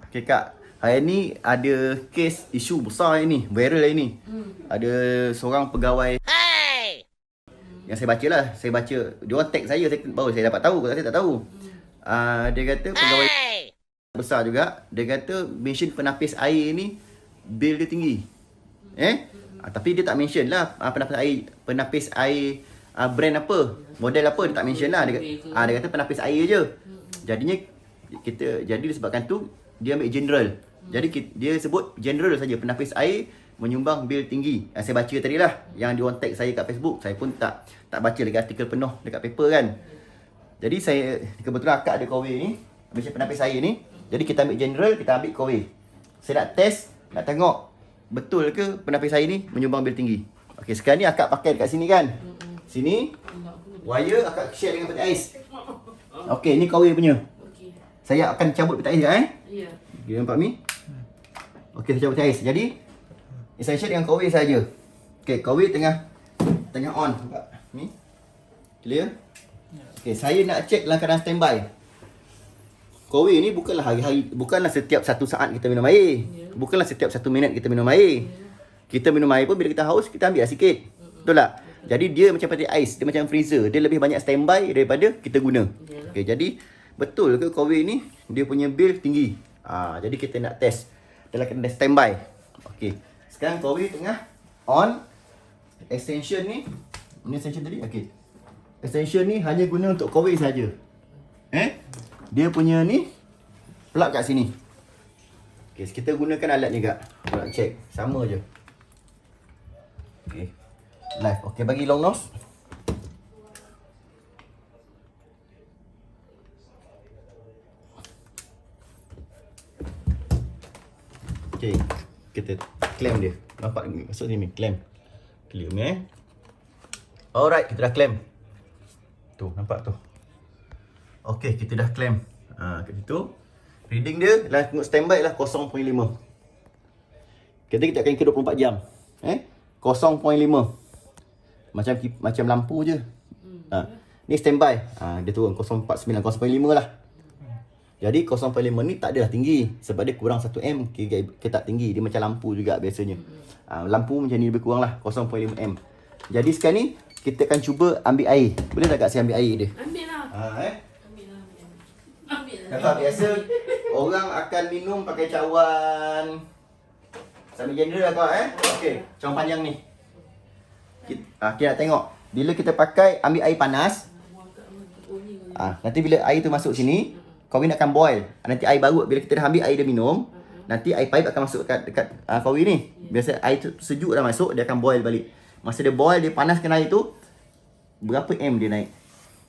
Okay Kak, hari ni ada kes isu besar ni, viral hari ni. Ada seorang pegawai yang saya baca lah, dia orang tag saya baru saya dapat tahu, kalau saya tak tahu. Dia kata pegawai besar juga, dia kata mention penapis air ni bil dia tinggi. Tapi dia tak mention lah penapis air brand apa, model apa, dia tak mention lah. Dia kata penapis air je. Jadinya disebabkan tu dia ambil general. Jadi dia sebut general saja, penapis air menyumbang bil tinggi. Saya baca tadi lah yang dia tag saya kat Facebook. Saya pun tak baca lagi artikel penuh dekat paper kan. Jadi saya kebetulan akak ada Kowe ni, macam penapis air ni. Jadi kita ambil general, kita ambil Kowe. Saya nak test, nak tengok betul ke penapis air ni menyumbang bil tinggi. Okey, sekarang ni akak pakai dekat sini kan. Sini wire akak share dengan peti ais. Okey, ni Kowe punya. Saya akan cabut peti ais sekejap Ya. Dia nampak ni? Okey, saya cabut peti ais. Jadi saya share dengan Kowe saja. Okey, Kowe tengah on. Nampak? Ni. Clear? Okey, saya nak check dalam keadaan standby. Kowe ni bukanlah hari-hari, bukanlah setiap 1 saat kita minum air. Bukanlah setiap 1 minit kita minum air. Kita minum air pun bila kita haus, kita ambil sikit. Betul tak? Jadi dia macam peti ais, dia macam freezer. Dia lebih banyak standby daripada kita guna. Okey, jadi betul ke Kowe ni dia punya bil tinggi? Jadi kita nak test dalam keadaan standby. Okey. Sekarang Kowe tengah on. Extension ni, ini extension tadi. Okey. Extension ni hanya guna untuk Kowe saja. Dia punya ni plug kat sini. Okey, kita gunakan alat ni kak. Nak check. Sama je. Okey. Live. Okey, bagi long nose. Okey, kita clamp dia. Nampak masuk sini, clamp. Clear ni Alright, kita dah clamp. Tu, nampak tu. Okey, kita dah clamp. Kat situ. Reading dia lah, tengok standby lah 0.5. Kita akan ikut 24 jam. 0.5. Macam lampu je. Ni standby. Dia turun 0.49, 0.5 lah. Jadi 0.5 ni tak adalah tinggi. Sebab dia kurang 1 M, dia tak tinggi. Dia macam lampu juga biasanya. Lampu macam ni lebih kurang lah 0.5 M. Jadi sekarang ni kita akan cuba ambil air. Boleh tak kak saya ambil air dia? Ambil lah. Ambil lah. Nampak biasa orang akan minum pakai cawan. Sambil general lah kau Okey, cawan panjang ni. Kita nak tengok. Bila kita pakai ambil air panas. Nanti bila air tu masuk sini, Kowe akan boil. Nanti air baru bila kita dah ambil air dia minum, nanti air pipe akan masuk dekat Kowe ni. Biasa air tu sejuk dah masuk, dia akan boil balik. Masa dia boil, dia panaskan air tu, berapa M dia naik.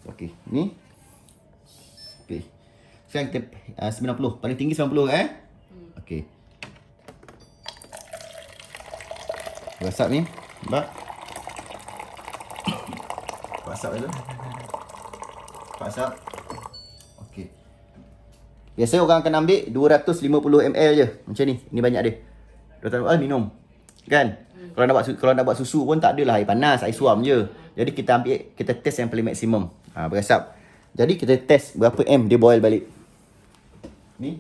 Okey, ni. Okey. Sekarang kita 90, paling tinggi 90 Okey. WhatsApp ni, nampak? WhatsApp dulu. WhatsApp. Okey. Biasanya orang akan ambil 250 ml je. Macam ni. Ni banyak dia. 250 ml minum. Kan? Kalau nak buat susu pun tak adalah air panas, air suam je. Jadi kita test yang paling maksimum. Berasap. Jadi kita test berapa M dia boil balik. Ni.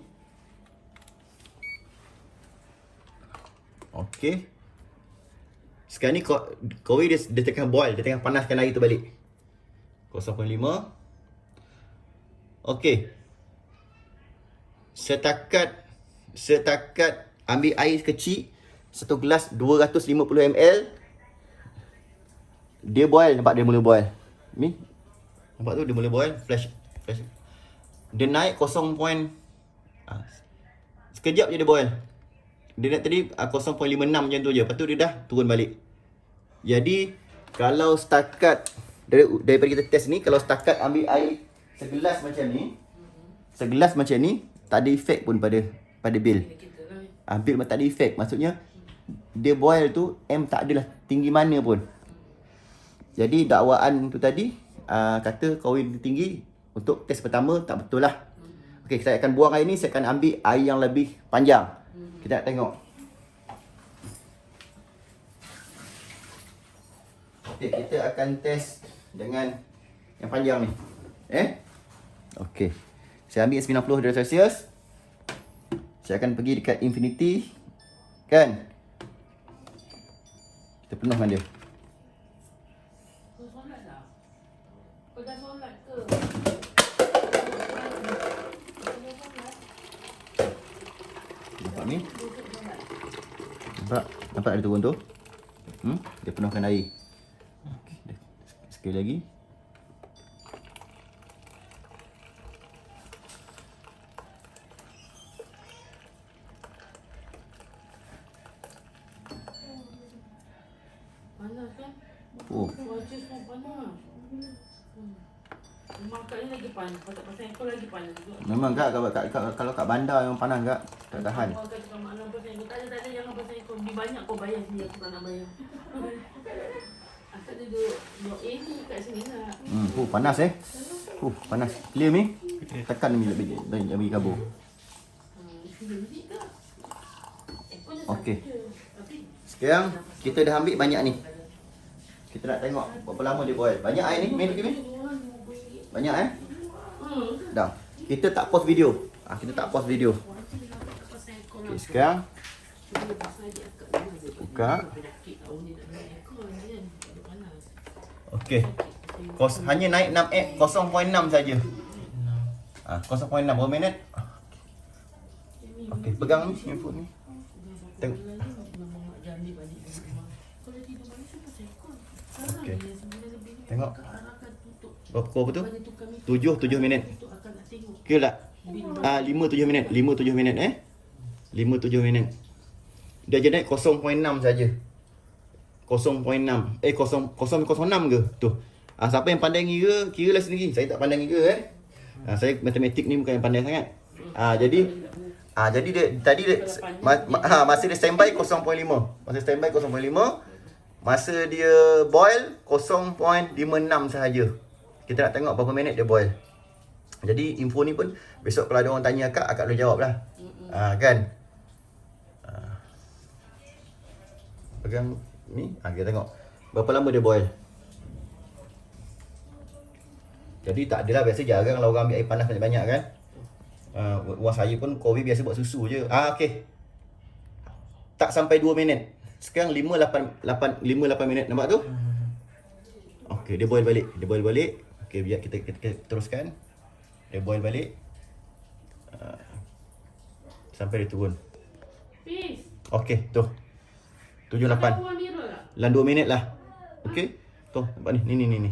Okey. Sekarang ni Kowe dia tengah boil, dia tengah panaskan air tu balik. 0.5. Okey. Setakat ambil air kecil, 1 gelas 250 ml. Dia boil, nampak dia mula boil. Ni. Nampak tu dia mula boil, flash. Dia naik 0. Sekejap je dia boil. Dia naik tadi 0.56 macam tu je. Lepas tu dia dah turun balik. Jadi kalau setakat daripada kita test ni, kalau setakat ambil air segelas macam ni, tak ada efek pun pada bil. Bil tak ada efek. Maksudnya dia boil tu M tak adalah tinggi mana pun. Jadi dakwaan tu tadi kata Kowe tinggi. Untuk test pertama tak betul lah. Okey, saya akan buang air ni, saya akan ambil air yang lebih panjang. Kita nak tengok. Okey, kita akan test dengan yang panjang ni. Okey. Saya ambil 90 darjah Celsius. Saya akan pergi dekat infinity. Kan? Kita penuhkan dia. Solat dah. Kau dah solat ke? Nampak ni? Nampak ada turun tu? Dia penuhkan air. Okay. Sekali lagi. Panas kan? Oh. Cuaca semua panas. Makan ni lagi panas. Pasal ekor lagi panas juga. Memang kak, kalau kat bandar memang panas kak. Tak tahan. Kau kata kat mak nak pasal ekor. Tak ada jangan pasal ekor. Lebih banyak kau bayar sendiri. Aku tak nak bayar. Asal dia duduk ni kat sini lah. Panas panas. Clear ni? Tekan ni bagi kabur. Okey. Sekarang kita dah ambil banyak ni. Kita nak tengok berapa lama dia boil. Banyak air ni, Min. Banyak Dah. Kita tak pause video. Kita tak pause video. Okey, sekarang buka. Okey. Hanya naik 0.6 saja. 0.6 berapa minit? Okey, pegang ni handphone ni. Tengok. Okey. Tengok. Berapa tu? 7 minit. Okey tak? 5-7 minit. 5-7 minit 5-7 minit. Dia je naik 0.6 saja. 0.6. 006 ke? Tu. Siapa yang pandai kiralah sendiri. Saya tak pandai kira saya matematik ni bukan yang pandai sangat. Jadi dia tadi masa dia standby 0.5. Masa standby 0.5. Masa dia boil 0.56 sahaja. Kita nak tengok berapa minit dia boil. Jadi info ni pun besok kalau ada orang tanya akak boleh jawab lah. Kan? Pegang ni, kita tengok berapa lama dia boil. Jadi tak adalah, biasa jarang lah orang ambil air panas banyak-banyak kan. Orang saya pun Covid biasa buat susu je. Okey. Tak sampai 2 minit. Sekarang 5-8 minit. Nampak tu? Okey, dia boil balik. Okey, biar kita teruskan. Dia boil balik. Sampai dia turun. Okey, tu. 7-8. Dalam 2 minit lah. Okey. Tu, nampak ni. Ni.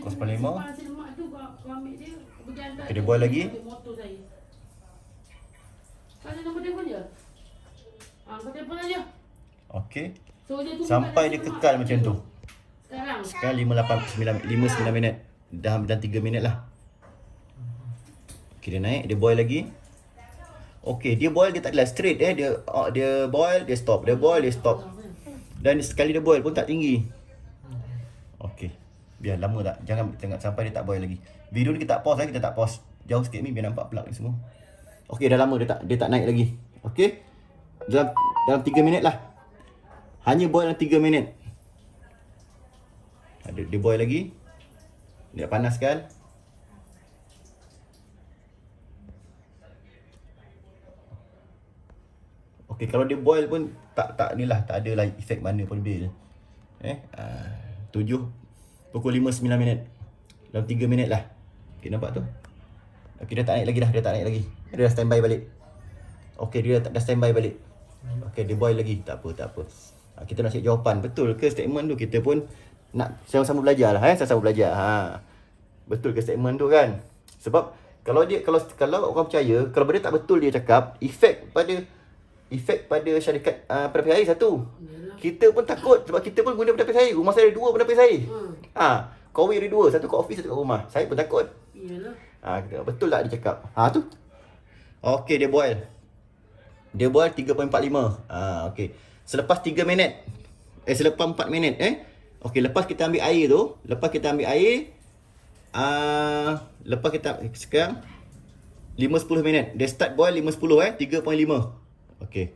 0.5. Okay, dia boil lagi. Okey. Sampai dia kekal macam tu. Sekarang 5-9 minit. Dah 3 minit lah. Okey, dia naik, dia boil lagi. Okey, dia boil dia tak adalah straight dia boil, dia stop. Dia boil, dia stop. Dan sekali dia boil pun tak tinggi. Okey. Biar lama tak. Jangan tengok sampai dia tak boil lagi. Video ni kita tak pause kita tak pause. Jauh sikit ni biar nampak plug ni semua. Okey, dah lama dia tak naik lagi. Okey. Dalam 3 minit lah. Hanya boil dalam 3 minit. Dia boil lagi. Dia panaskan. Okey, kalau dia boil pun tak adalah efek mana pun bil. 7 pukul 5-9 minit. Dalam 3 minit lah. Okey, nampak tu? Okey, dia tak naik lagi dah. Dia dah standby balik. Okey, dia dah standby balik. Okey, dia boil lagi. Tak apa. Kita nak cek jawapan. Betul ke statement tu? Kita pun nak sama-sama belajar lah. Sama-sama belajar. Betul ke statement tu kan? Sebab kalau orang percaya, kalau benda tak betul dia cakap, efek pada syarikat penapis air satu. Kita pun takut sebab kita pun guna penapis air. Rumah saya ada 2 penapis air. Kawi ada 2, satu kat office, satu kat rumah. Saya pun takut. Iyalah. Betul tak dia cakap? Tu. Okey, dia boil. Dia boil 3.45. Okey. Selepas 3 minit. Selepas 4 minit okey, lepas kita ambil air tu, lepas kita sekarang 5-10 minit. Dia start boil 5-10 3.5. Okey.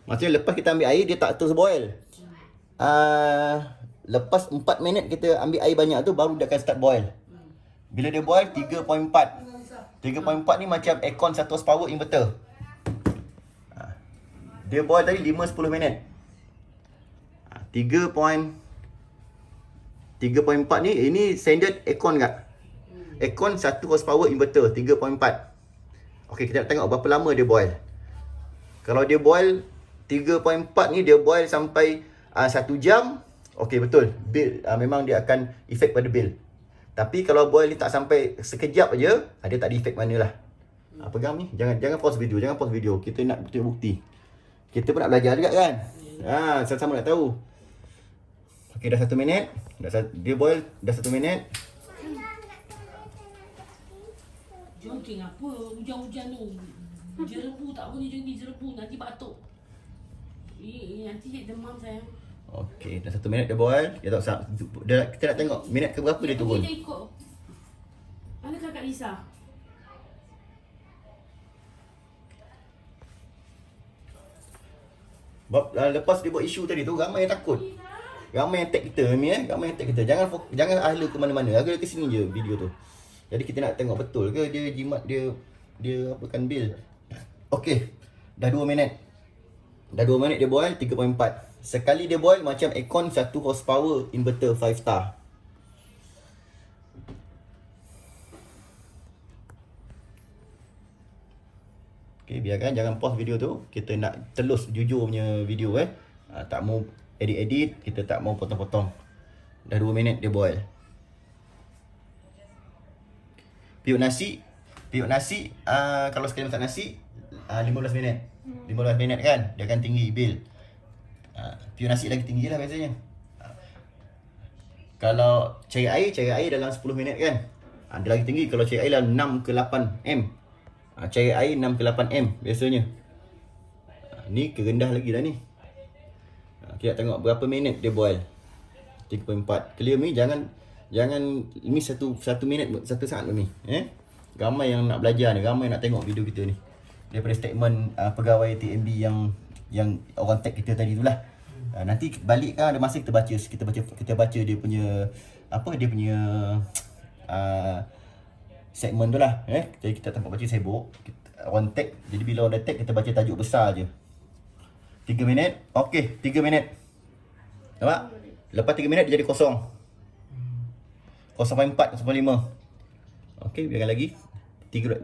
Maksudnya lepas kita ambil air dia tak terus boil. Lepas 4 minit kita ambil air banyak tu baru dia akan start boil. Bila dia boil 3.4. 3.4 ni macam aircon 1 horsepower inverter. Dia boil tadi 5-10 minit. 3.4 ni, ini standard aircon kat. Aircon 1 horsepower inverter 3.4. Okey, kita nak tengok berapa lama dia boil. Kalau dia boil 3.4 ni, dia boil sampai 1 jam. Okey, betul. Bil memang dia akan efek pada bil. Tapi kalau boil ni tak sampai sekejap aja, dia tak ada efek manalah. Pegang ni. Jangan pause video. Kita nak betul bukti. Kita pun nak belajar juga kan. Sama-sama nak tahu. Okey, dah 1 minit. Dia boil dah 1 minit. Jongking apa? Hujan-hujan tu. Jerebu tak boleh jongking jerebu. Nanti batuk. Nanti demam sayang. Okey, dah 1 minit dia boil. Kita nak tengok minit ke berapa dia turun. Dia ikut. Mana kakak Lisa? Lepas dia buat isu tadi tu, ramai yang takut. Ramai yang tag kita ni Jangan ahla ke mana-mana. Agak ke sini je video tu. Jadi kita nak tengok betul ke dia jimat dia apakan bil. Okey. Dah 2 minit. Dah 2 minit dia boil 3.4. Sekali dia boil macam aircon 1 horsepower inverter 5 star. Okey, biarkan, jangan pause video tu. Kita nak telus jujur punya video tak mau edit-edit, kita tak mau potong-potong. Dah 2 minit dia boil. Piuk nasi kalau sekali masak nasi 15 minit. 15 minit kan, dia akan tinggi bil. Piuk nasi lagi tinggi lah biasanya. Kalau cair air dalam 10 minit kan, dia lagi tinggi. Kalau cair air dalam 6 ke 8 M. Cair air 6 ke 8 M biasanya. Ni kerendah lagi dah ni. Kita tengok berapa minit dia boil. 3.4. Clear mi, jangan ini satu minit, 1 saat ni. Ramai yang nak belajar ni, ramai yang nak tengok video kita ni. Daripada statement pegawai TMB yang orang tag kita tadi tu lah. Nanti balik kan ada masa kita baca dia punya segmen tu lah. Jadi kita tempat baca sibuk, orang tag. Jadi bila orang tag, kita baca tajuk besar je. 3 minit. Okey, 3 minit. Nampak? Lepas 3 minit dia jadi kosong. 0.4, 0.5. Okey, biarkan lagi. 3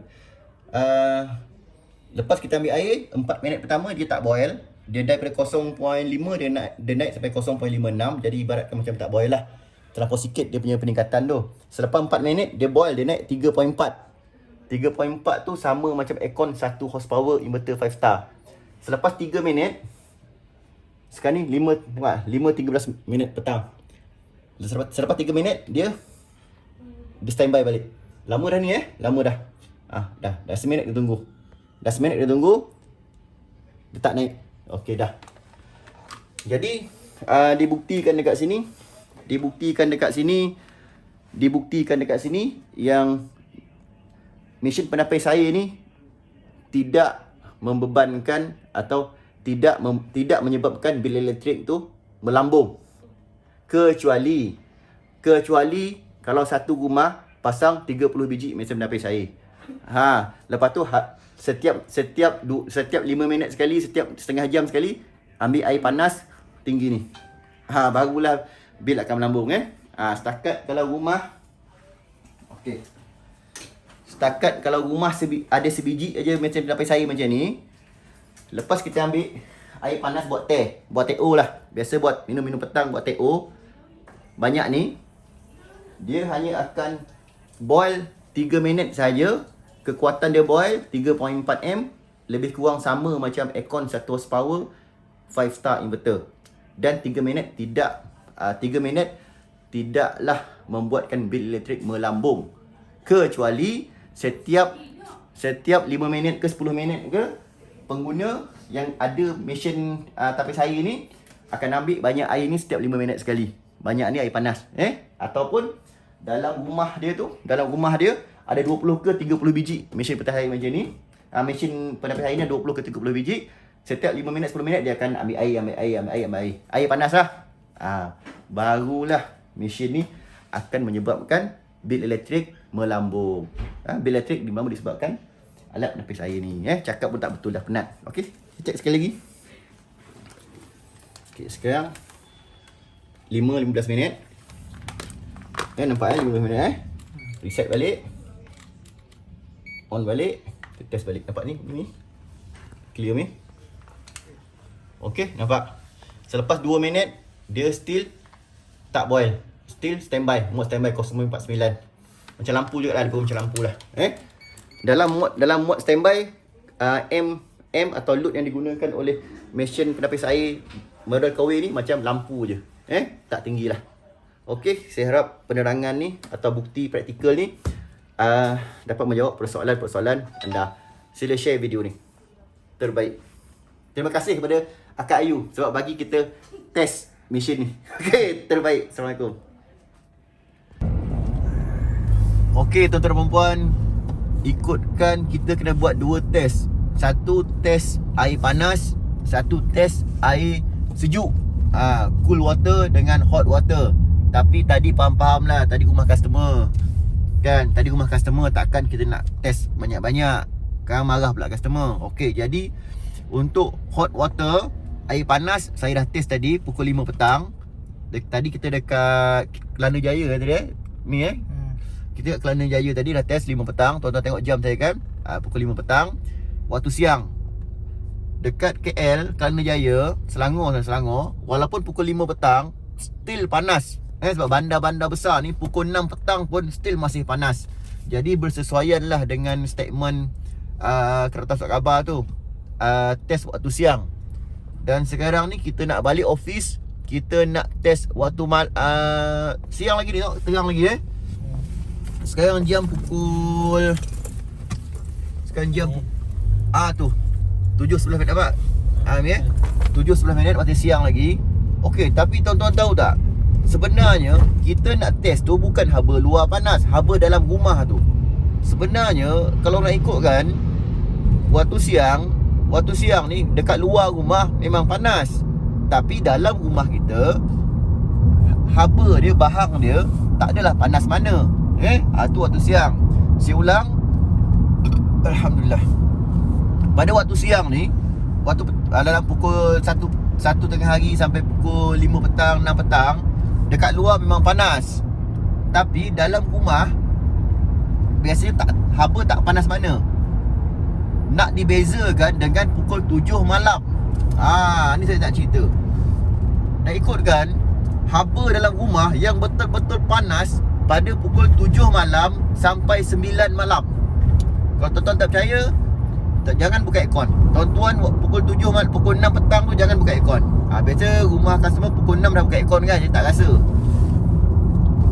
lepas kita ambil air, 4 minit pertama dia tak boil. Dia daripada 0.5 dia naik sampai 0.56. Jadi ibaratkan macam tak boil lah. Terlampau sikit dia punya peningkatan tu. Selepas 4 minit dia boil, dia naik 3.4. 3.4 tu sama macam aircon 1 horsepower inverter 5 star. Selepas 3 minit, sekarang ni 5.13 minit petang. Selepas 3 minit dia standby balik. Lama dah ni lama dah. Dah 1 minit dia tunggu. Dah 1 minit dia tunggu. Dia tak naik. Okey dah. Jadi dibuktikan dekat sini yang mesin penapis air ni tidak membebankan atau tidak menyebabkan bil elektrik tu melambung. Kecuali kalau satu rumah pasang 30 biji mesin penapis air. Lepas tu setiap 5 minit sekali, setiap setengah jam sekali ambil air panas tinggi ni. Barulah bil akan melambung setakat kalau rumah ada sebiji aja mesin penapis air macam ni. Lepas kita ambil air panas buat TO lah. Biasa buat minum petang, buat TO. Banyak ni dia hanya akan boil 3 minit saja. Kekuatan dia boil 3.4 M, lebih kurang sama macam aircon 1 horsepower 5 star inverter. Dan 3 minit tidaklah membuatkan bil elektrik melambung. Kecuali setiap 5 minit ke 10 minit ke, pengguna yang ada mesin tapis air ni akan ambil banyak air ni setiap 5 minit sekali. Banyak ni air panas. Ataupun dalam rumah dia ada 20 ke 30 biji mesin penapis air macam ni. Mesin penapis air ni 20 ke 30 biji. Setiap 5 minit 10 minit dia akan ambil air. Air panas lah. Barulah mesin ni akan menyebabkan bil elektrik melambung. Bil elektrik melambung disebabkan alat penapis air ni. Cakap pun tak betul, dah penat. Okey, kita cek sekali lagi. Okey, sekarang 15 minit. Nampak 15 minit reset balik. On balik. Kita test balik. Nampak ni? Clear ni? Okey, nampak? Selepas 2 minit, dia still tak boil. Still standby. Mode standby 0.49. Macam lampu juga lah. Dia pun macam lampu lah. Dalam mode standby, M atau load yang digunakan oleh mesin penapis air model KW ni macam lampu je. Tak tinggi lah. Okey, saya harap penerangan ni atau bukti praktikal ni dapat menjawab persoalan-persoalan anda. Sila share video ni. Terbaik. Terima kasih kepada Akak Ayu sebab bagi kita test mesin ni. Okey, terbaik. Assalamualaikum. Okey, tuan-tuan dan puan, ikutkan kita kena buat 2 test. Satu test air panas, satu test air sejuk. Cool water dengan hot water. Tapi tadi faham-faham lah, tadi rumah customer. Kan, tadi rumah customer takkan kita nak test banyak-banyak. Kan marah pula customer. Okey, jadi untuk hot water, air panas saya dah test tadi pukul 5 petang. Tadi kita dekat Kelana Jaya tadi Mi Kita kat Kelana Jaya tadi dah test 5 petang. Tuan-tuan tengok jam saya kan. Pukul 5 petang. Waktu siang dekat KL, Kelana Jaya, Selangor, walaupun pukul 5 petang still panas. Sebab bandar-bandar besar ni pukul 6 petang pun still masih panas. Jadi bersesuaian lah dengan statement Kertas Surat Khabar tu, test waktu siang. Dan sekarang ni kita nak balik office, kita nak test waktu siang lagi ni, tengok terang lagi Sekarang jam pukul tu 7.11 minit nampak? 7.11 minit waktu siang lagi. Okey, tapi tuan-tuan tahu tak? Sebenarnya kita nak test tu bukan haba luar panas, haba dalam rumah tu. Sebenarnya kalau nak ikutkan waktu siang ni dekat luar rumah memang panas. Tapi dalam rumah kita haba dia, bahang dia tak adalah panas mana. Tu waktu siang. Saya ulang. Alhamdulillah. Pada waktu siang ni, waktu dalam pukul 1 tengah hari sampai pukul 5 petang, 6 petang, dekat luar memang panas. Tapi dalam rumah biasanya haba tak panas mana. Nak dibezakan dengan pukul 7 malam. Ni saya nak cerita. Nak ikutkan haba dalam rumah yang betul-betul panas pada pukul 7 malam sampai 9 malam. Kalau tuan-tuan tak percaya, jangan buka aircon. Tuan-tuan pukul 7 malam, pukul 6 petang tu jangan buka aircon. Biasa rumah customer pukul 6 dah buka aircon kan, dia tak rasa.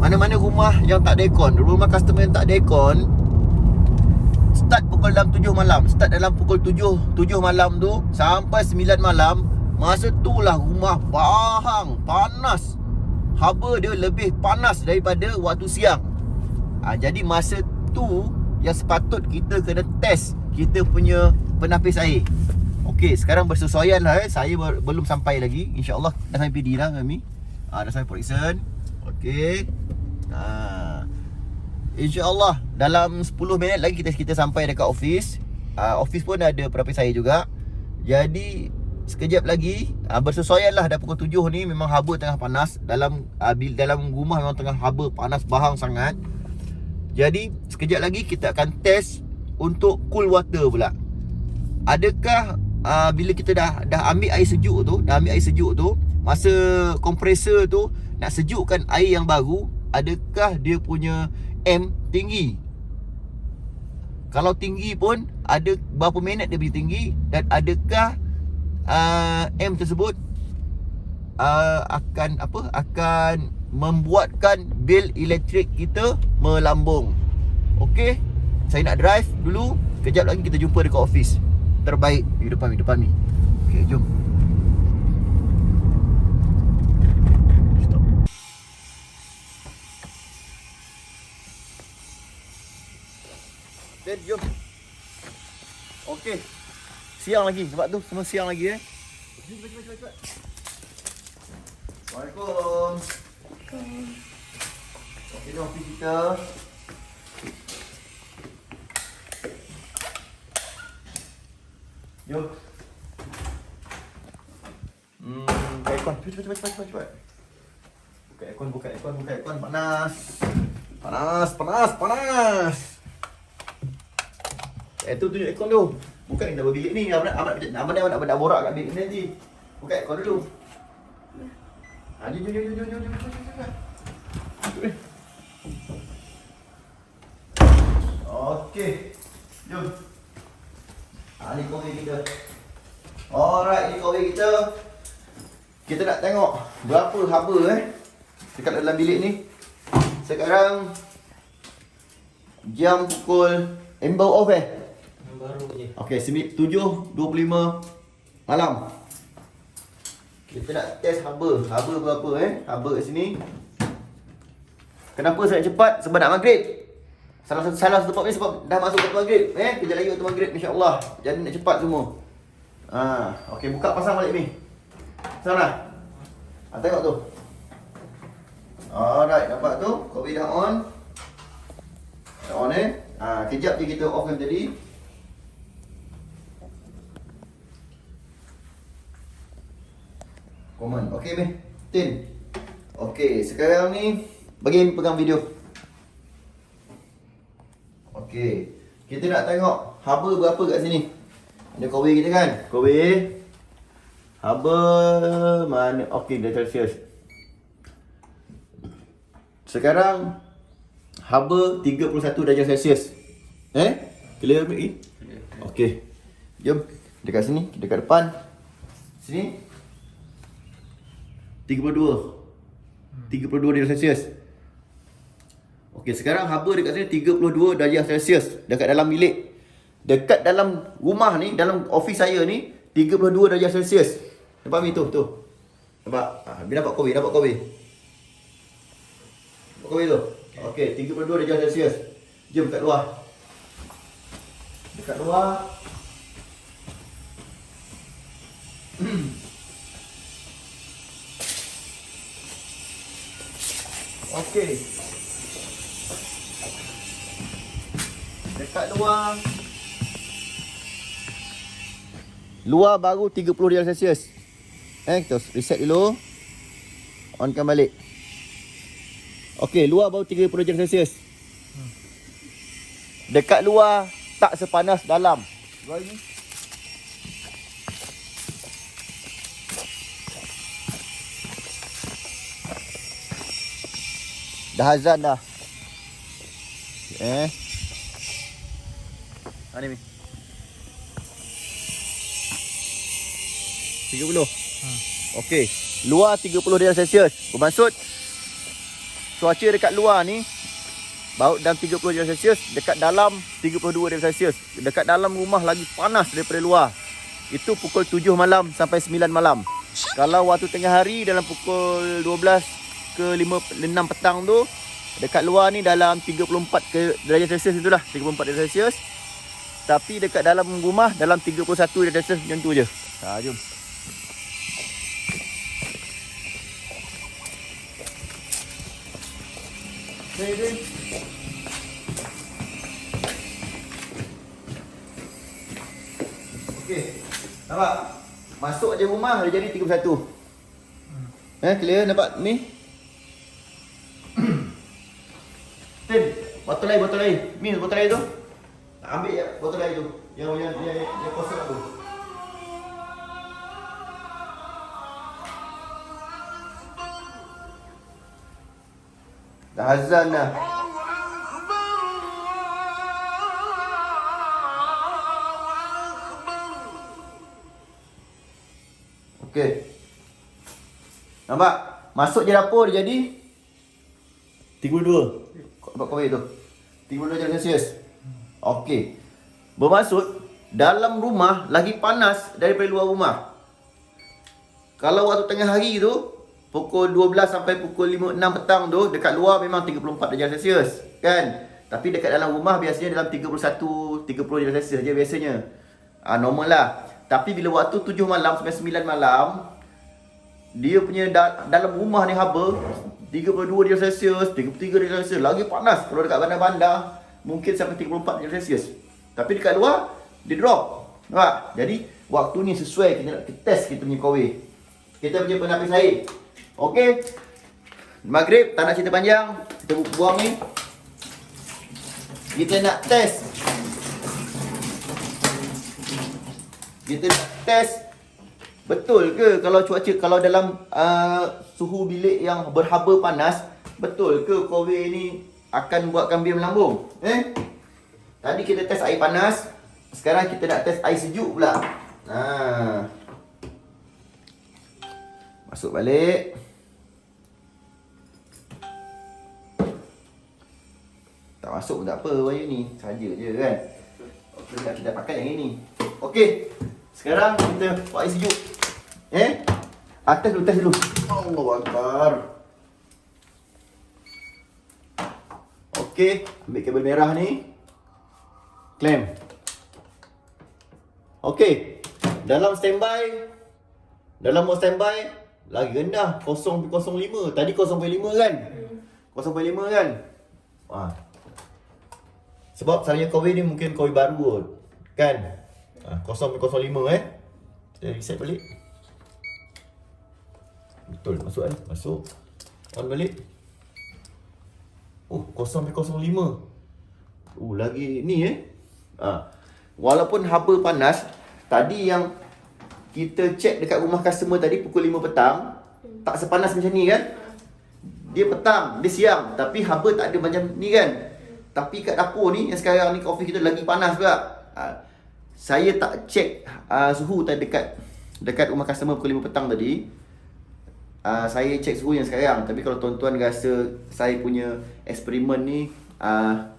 Mana-mana rumah yang tak ada aircon, rumah customer yang tak ada aircon, start pukul dalam 7 malam. Start dalam pukul 7 malam tu sampai 9 malam. Masa tu lah rumah bahang, panas. Haba dia lebih panas daripada waktu siang. Jadi masa tu yang sepatut kita kena test kita punya penapis air. Okey, sekarang bersesuaian lah Saya belum sampai lagi. InsyaAllah dah sampai PD dah kami. Dah sampai Port Dickson. Okey. InsyaAllah dalam 10 minit lagi kita sampai dekat office. Office pun ada penapis air juga. Jadi sekejap lagi bersesuaian lah. Dah pukul 7 ni memang haba tengah panas. Dalam rumah memang tengah haba panas bahang sangat. Jadi sekejap lagi kita akan test untuk cool water pula. Adakah bila kita dah ambil air sejuk tu, masa kompresor tu nak sejukkan air yang baru, adakah dia punya M tinggi? Kalau tinggi pun ada berapa minit dia boleh tinggi, dan adakah M tersebut akan membuatkan bil elektrik kita melambung. Okey, saya nak drive dulu. Kejap lagi kita jumpa dekat office. Terbaik di depan ni. Okey, jom. Stop. Dan jom. Okey. Siang lagi sebab tu semua siang lagi Cepat. Assalamualaikum. Okey, office kita. Jom. Buka aircon. Cepat. Buka aircon. Panas. Itu tunjuk aircon tu. Bukan nak bilik ni. Abang nak borak kat bilik ni nanti. Buka aircon dulu. Jom. Okey. Jom. Ni kowe kita. Alright, ni kowe kita. Kita nak tengok berapa haba dekat dalam bilik ni. Sekarang jam pukul baru off Baru je. Okey, 7.25 malam. Kita nak test haba. Haba berapa Haba kat sini. Kenapa saya nak cepat? Sebab nak maghrib. Salah satu sebab ni sebab dah masuk waktu maghrib. Kejap lagi waktu maghrib insya-Allah. Jadi nak cepat semua. Okey, buka pasang balik ni. Sana. Tengok tu. Alright, nampak tu? Kopi dah on. Dah on kejap je kita offkan tadi. Komen. Okey, Tin. Okey, sekarang ni bagi pegang video. Okey. Kita nak tengok haba berapa kat sini. Ada kowe kita kan? Kowe. Haba mana? Okey, dah Celsius. Sekarang haba 31 darjah Celsius. Clear ni? Okey. Jom dekat sini, dekat depan. Sini. 32 darjah Celsius. Okey, sekarang haba dekat sini 32 darjah Celsius dekat dalam bilik. Dekat dalam rumah ni, dalam office saya ni 32 darjah Celsius. Nampak ni tu. Nampak? Bila dapat kowe, Nampak kowe tu. Okey, 32 darjah Celsius. Jom kat luar. Dekat luar. Okey. Dekat luar. Luar baru 30 darjah Celsius. Kita reset dulu. Onkan balik. Okey, luar baru 30 darjah Celsius. Dekat luar tak sepanas dalam. Luar ni. Dah azan dah. Mana ni? 30. Okey. Luar 30 darjah Celsius. Bermaksud cuaca dekat luar ni baru dalam 30 darjah Celsius, dekat dalam 32 darjah Celsius. Dekat dalam rumah lagi panas daripada luar. Itu pukul 7 malam sampai 9 malam. Kalau waktu tengah hari dalam pukul 12 ke 6 petang tu, dekat luar ni dalam 34 darjah Celsius itulah, 34 darjah Celsius. Tapi dekat dalam rumah dalam 31 darjah Celsius macam tu je. Jom. Okey. Nampak? Masuk je rumah dah jadi 31. Clear nampak ni? Tin, botol air. Min botol air tu. Ambil ya botol air tu. Yang kosong tu. Dah azan dah. Okey. Nampak? Masuk je dapur dia jadi 32. Nampak kowe tu. 32 darjah Celsius. Okey. Bermaksud dalam rumah lagi panas daripada luar rumah. Kalau waktu tengah hari tu pukul 12 sampai pukul 5 6 petang tu dekat luar memang 34 darjah Celsius, kan? Tapi dekat dalam rumah biasanya dalam 30 darjah Celsius je biasanya. Normal lah. Tapi bila waktu 7 malam sampai 9 malam, dia punya dalam rumah ni haba 32 darjah Celsius, 33 darjah Celsius, lagi panas. Kalau dekat bandar-bandar mungkin sampai 34 darjah Celsius. Tapi dekat luar dia drop. Nampak? Jadi waktu ni sesuai kita nak test kita punya cover. Kita punya penapis air. Okey. Maghrib, tak nak cerita panjang. Kita buang ni. Kita nak test. Kita nak test betul ke kalau cuaca, kalau dalam suhu bilik yang berhaba panas, betul ke cover ni akan buatkan biar melambung? Tadi kita test air panas, sekarang kita nak test air sejuk pula. Masuk balik. Tak masuk pun tak apa wire ni, saja je kan. Kita pakai yang ini. Okey. Sekarang kita buat air sejuk. Atas dulu, test dulu. Allahu Akbar. Okey, ambil kabel merah ni. Clamp. Okey. Dalam mode standby lagi rendah 0.05. Tadi 0.5 kan? 0.5 kan? Sebab saya cover ni mungkin cover baru kot. Kan? 0.05 Kita reset balik. Betul, masuk kan? Masuk. On balik. 0.05. Lagi ni walaupun haba panas, tadi yang kita check dekat rumah customer tadi pukul 5 petang, tak sepanas macam ni kan? Dia petang, dia siang, tapi haba tak ada macam ni kan? Tapi kat dapur ni, yang sekarang ni office kita lagi panas juga. Saya tak check suhu tadi dekat rumah customer pukul 5 petang tadi. Saya check suhu yang sekarang. Tapi kalau tuan-tuan rasa saya punya eksperimen ni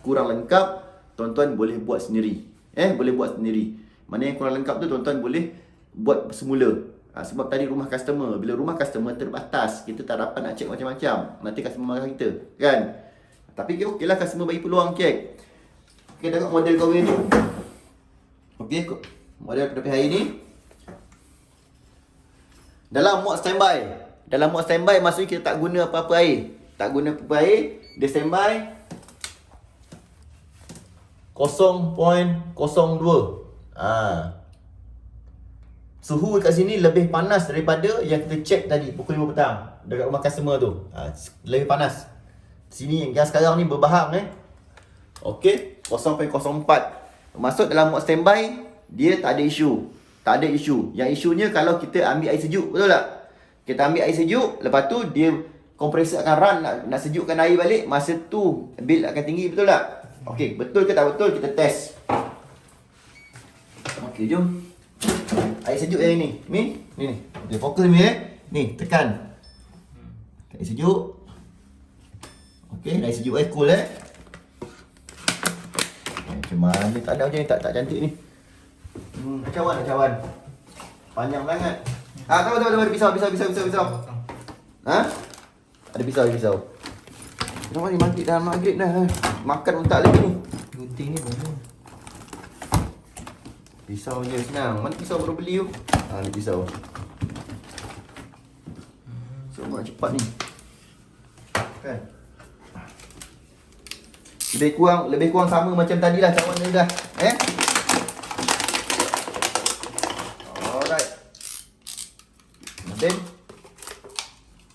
kurang lengkap, tuan-tuan boleh buat sendiri. Boleh buat sendiri. Mana yang kurang lengkap tu tuan-tuan boleh buat semula. Sebab tadi rumah customer, bila rumah customer terbatas, kita tak dapat nak check macam-macam. Nanti customer marah kita, kan? Tapi okey lah, customer bagi peluang check. Okey, tengok model cover ni. Okey, model penapis air ni dalam mode standby. Dalam mode standby maksudnya kita tak guna apa-apa air. Tak guna apa-apa air, dia standby 0.02. Suhu kat sini lebih panas daripada yang kita check tadi pukul 5 petang dekat rumah customer tu. Lebih panas. Sini yang sekarang ni berbahang Okey, 0.04. Masuk dalam mode standby, dia tak ada isu. Tak ada isu. Yang isunya kalau kita ambil air sejuk, betul tak? Kita ambil air sejuk, lepas tu dia kompresor akan run nak sejukkan air balik, masa tu bil akan tinggi, betul tak? Okey, betul ke tak betul kita test. Okey, jom. Air sejuk yang ni. Ni. Dia fokus ni Ni, tekan. Air sejuk. Okey, air sejuk cool Macam mana tak ada macam ni, tak cantik ni. Cawan. Panjang sangat. Tahu pisau. Ada pisau. Kenapa ni maghrib dah. Makan pun tak lagi ni. Gunting ni bangun. Pisau je senang. Mana pisau baru beli tu? Ni pisau. Semua cepat ni. Kan? Lebih kurang sama macam tadi lah cawan dia dah. Alright. Then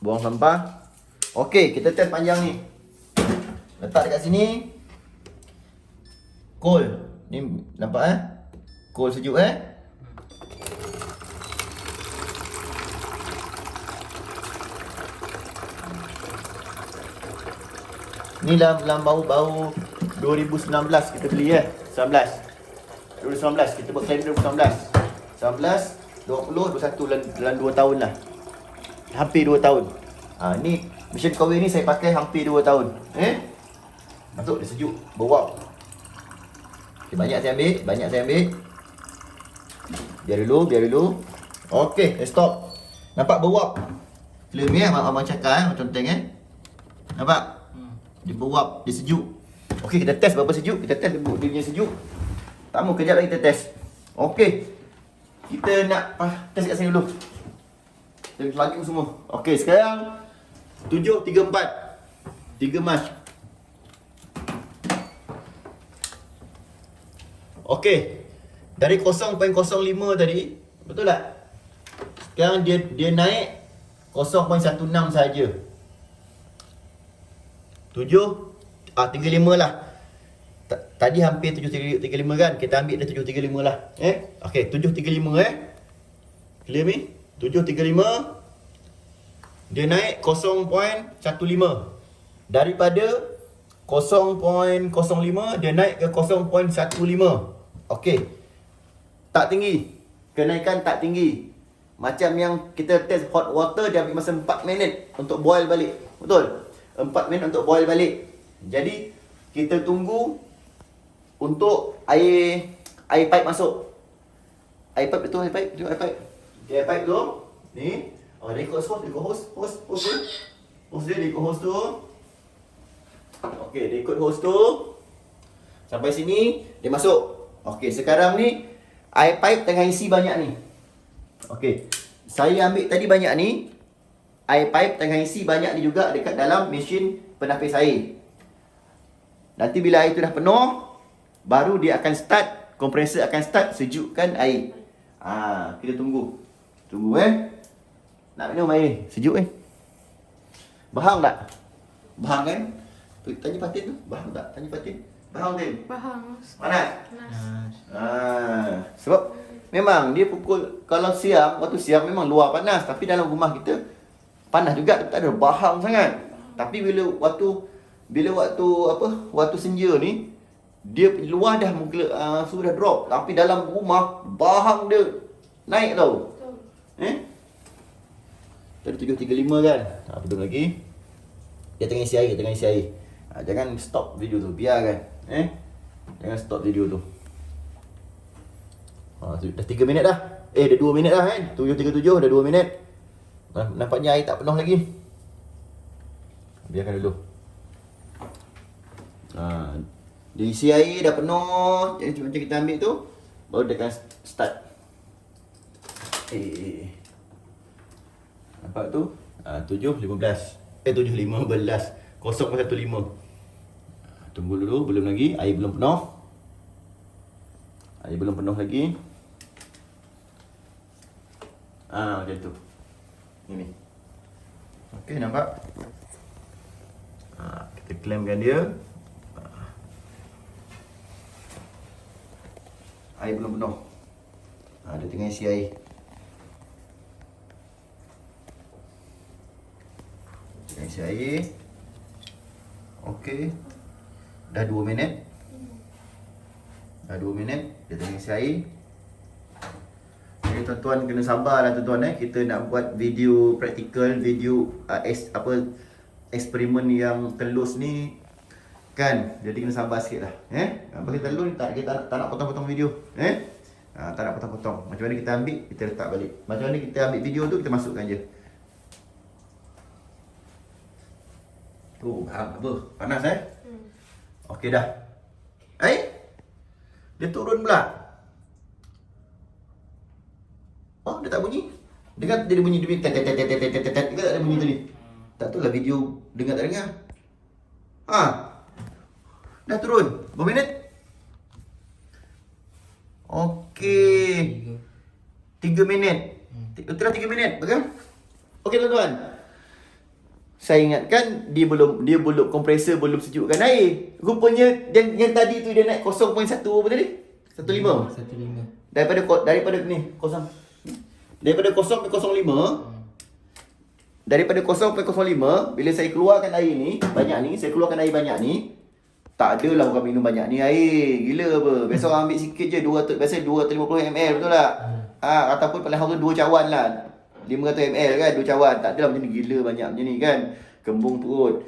buang sampah. Okey, kita test panjang ni. Letak dekat sini. Coal. Ni nampak Coal sejuk Ni dalam bau 2019 kita beli 2019 kita buat kalender 2019 20, 21 dalam 2 tahun lah. Hampir 2 tahun. Ni mesin cover ni saya pakai hampir 2 tahun. Masuk dia sejuk, berwap. Okay, banyak saya ambil. Biar dulu. Okey, stop. Nampak berwap. Clear ni abang cakap macam tank Nampak? Dia berwap, dia sejuk. Okey, kita test berapa sejuk. Kita test dia punya sejuk. Tak mau kejap lagi kita test. Okey. Kita nak test kat sini dulu. Kita lagi semua. Okey, sekarang 7.34 3 Mac. Okey. Dari 0.05 tadi Betul tak? Sekarang dia naik 0.16 saja. 35 lah. Tadi hampir 735 kan? Kita ambil dia 735 lah. Okey, 735 Clear ni? 735 dia naik 0.15. Daripada 0.05 dia naik ke 0.15. Okey. Tak tinggi. Kenaikan tak tinggi. Macam yang kita test hot water dia ambil masa 4 minit untuk boil balik. Betul? 4 minit untuk boil balik. Jadi kita tunggu untuk air pipe masuk. Air pipe tu, air pipe. Tengok air pipe. Okay, air pipe tu. Ni. Dia ikut hose, dia ikut hose dia. Hose dia ikut hose tu. Okey, dia ikut hose tu. Sampai sini dia masuk. Okey, sekarang ni air pipe tengah isi banyak ni. Okey. Saya ambil tadi banyak ni. Air pipe tengah isi banyak ni juga dekat dalam mesin penapis air. Nanti bila air tu dah penuh, baru dia akan start, kompresor akan start sejukkan air. Kita tunggu. Tunggu Nak minum air sejuk Bahang tak? Bahang kan? Tanya Fatin tu, bahang tak? Tanya Fatin. Bahang kan? Bahang. Panas? Panas. Sebab memang dia pukul, kalau siang, waktu siang memang luar panas, tapi dalam rumah kita panas juga, tak ada bahang sangat. Tapi bila waktu senja ni, dia luar dah mungkin suhu dah drop, tapi dalam rumah bahang dia naik tau. Tadi 735 kan? Belum lagi. Dia tengah isi air, jangan stop video tu, biarkan. Jangan stop video tu. Dah 3 minit dah. Dah 2 minit dah kan? 7.37 dah 2 minit. Nampaknya air tak penuh lagi. Biarkan dulu. Dia isi air dah penuh. Jadi macam kita ambil tu, baru dia akan start. Nampak tu? 7.15. 7.15. 0.15. Tunggu dulu, belum lagi. Air belum penuh. Air belum penuh lagi. Macam tu. Ini. Okey, nampak? Kita klaimkan dia. Air belum penuh. Dia tengah isi air. Tengah isi air. Okey. Dah 2 minit. Dia tengah isi air. Jadi tuan-tuan kena sabarlah tuan-tuan Kita nak buat video praktikal, video eksperimen yang telus ni kan. Jadi kena sabar sikit lah. Bagi telur ni kita tak nak potong-potong video. Tak nak potong-potong. Macam mana kita ambil, kita letak balik. Macam mana kita ambil video tu, kita masukkan je. Tu apa? Panas Okey dah. Dia turun pula. Dia tak bunyi. Dengar dia bunyi tet tet tet tet tet tet tet. Dengar tak ada bunyi tadi? Tak tahu lah video dengar tak dengar. Dah turun. Berapa minit? Okey. 3 minit. Betul 3 minit, betul? Okey tuan-tuan. Saya ingatkan dia belum kompresor belum sejukkan air. Rupanya yang tadi tu dia naik 0.1 apa tadi? 15. 15. Daripada ni 0. Daripada 0.05. Daripada 0.05 bila saya keluarkan air ni, saya keluarkan air banyak ni, tak adalah orang minum banyak ni air. Gila apa? Biasa orang ambil sikit je, biasa 250 ml, betul tak? Ataupun paling hal tu 2 cawan lah. 500 ml kan, 2 cawan. Tak adalah macam ni, gila banyak macam ni kan. Kembung perut.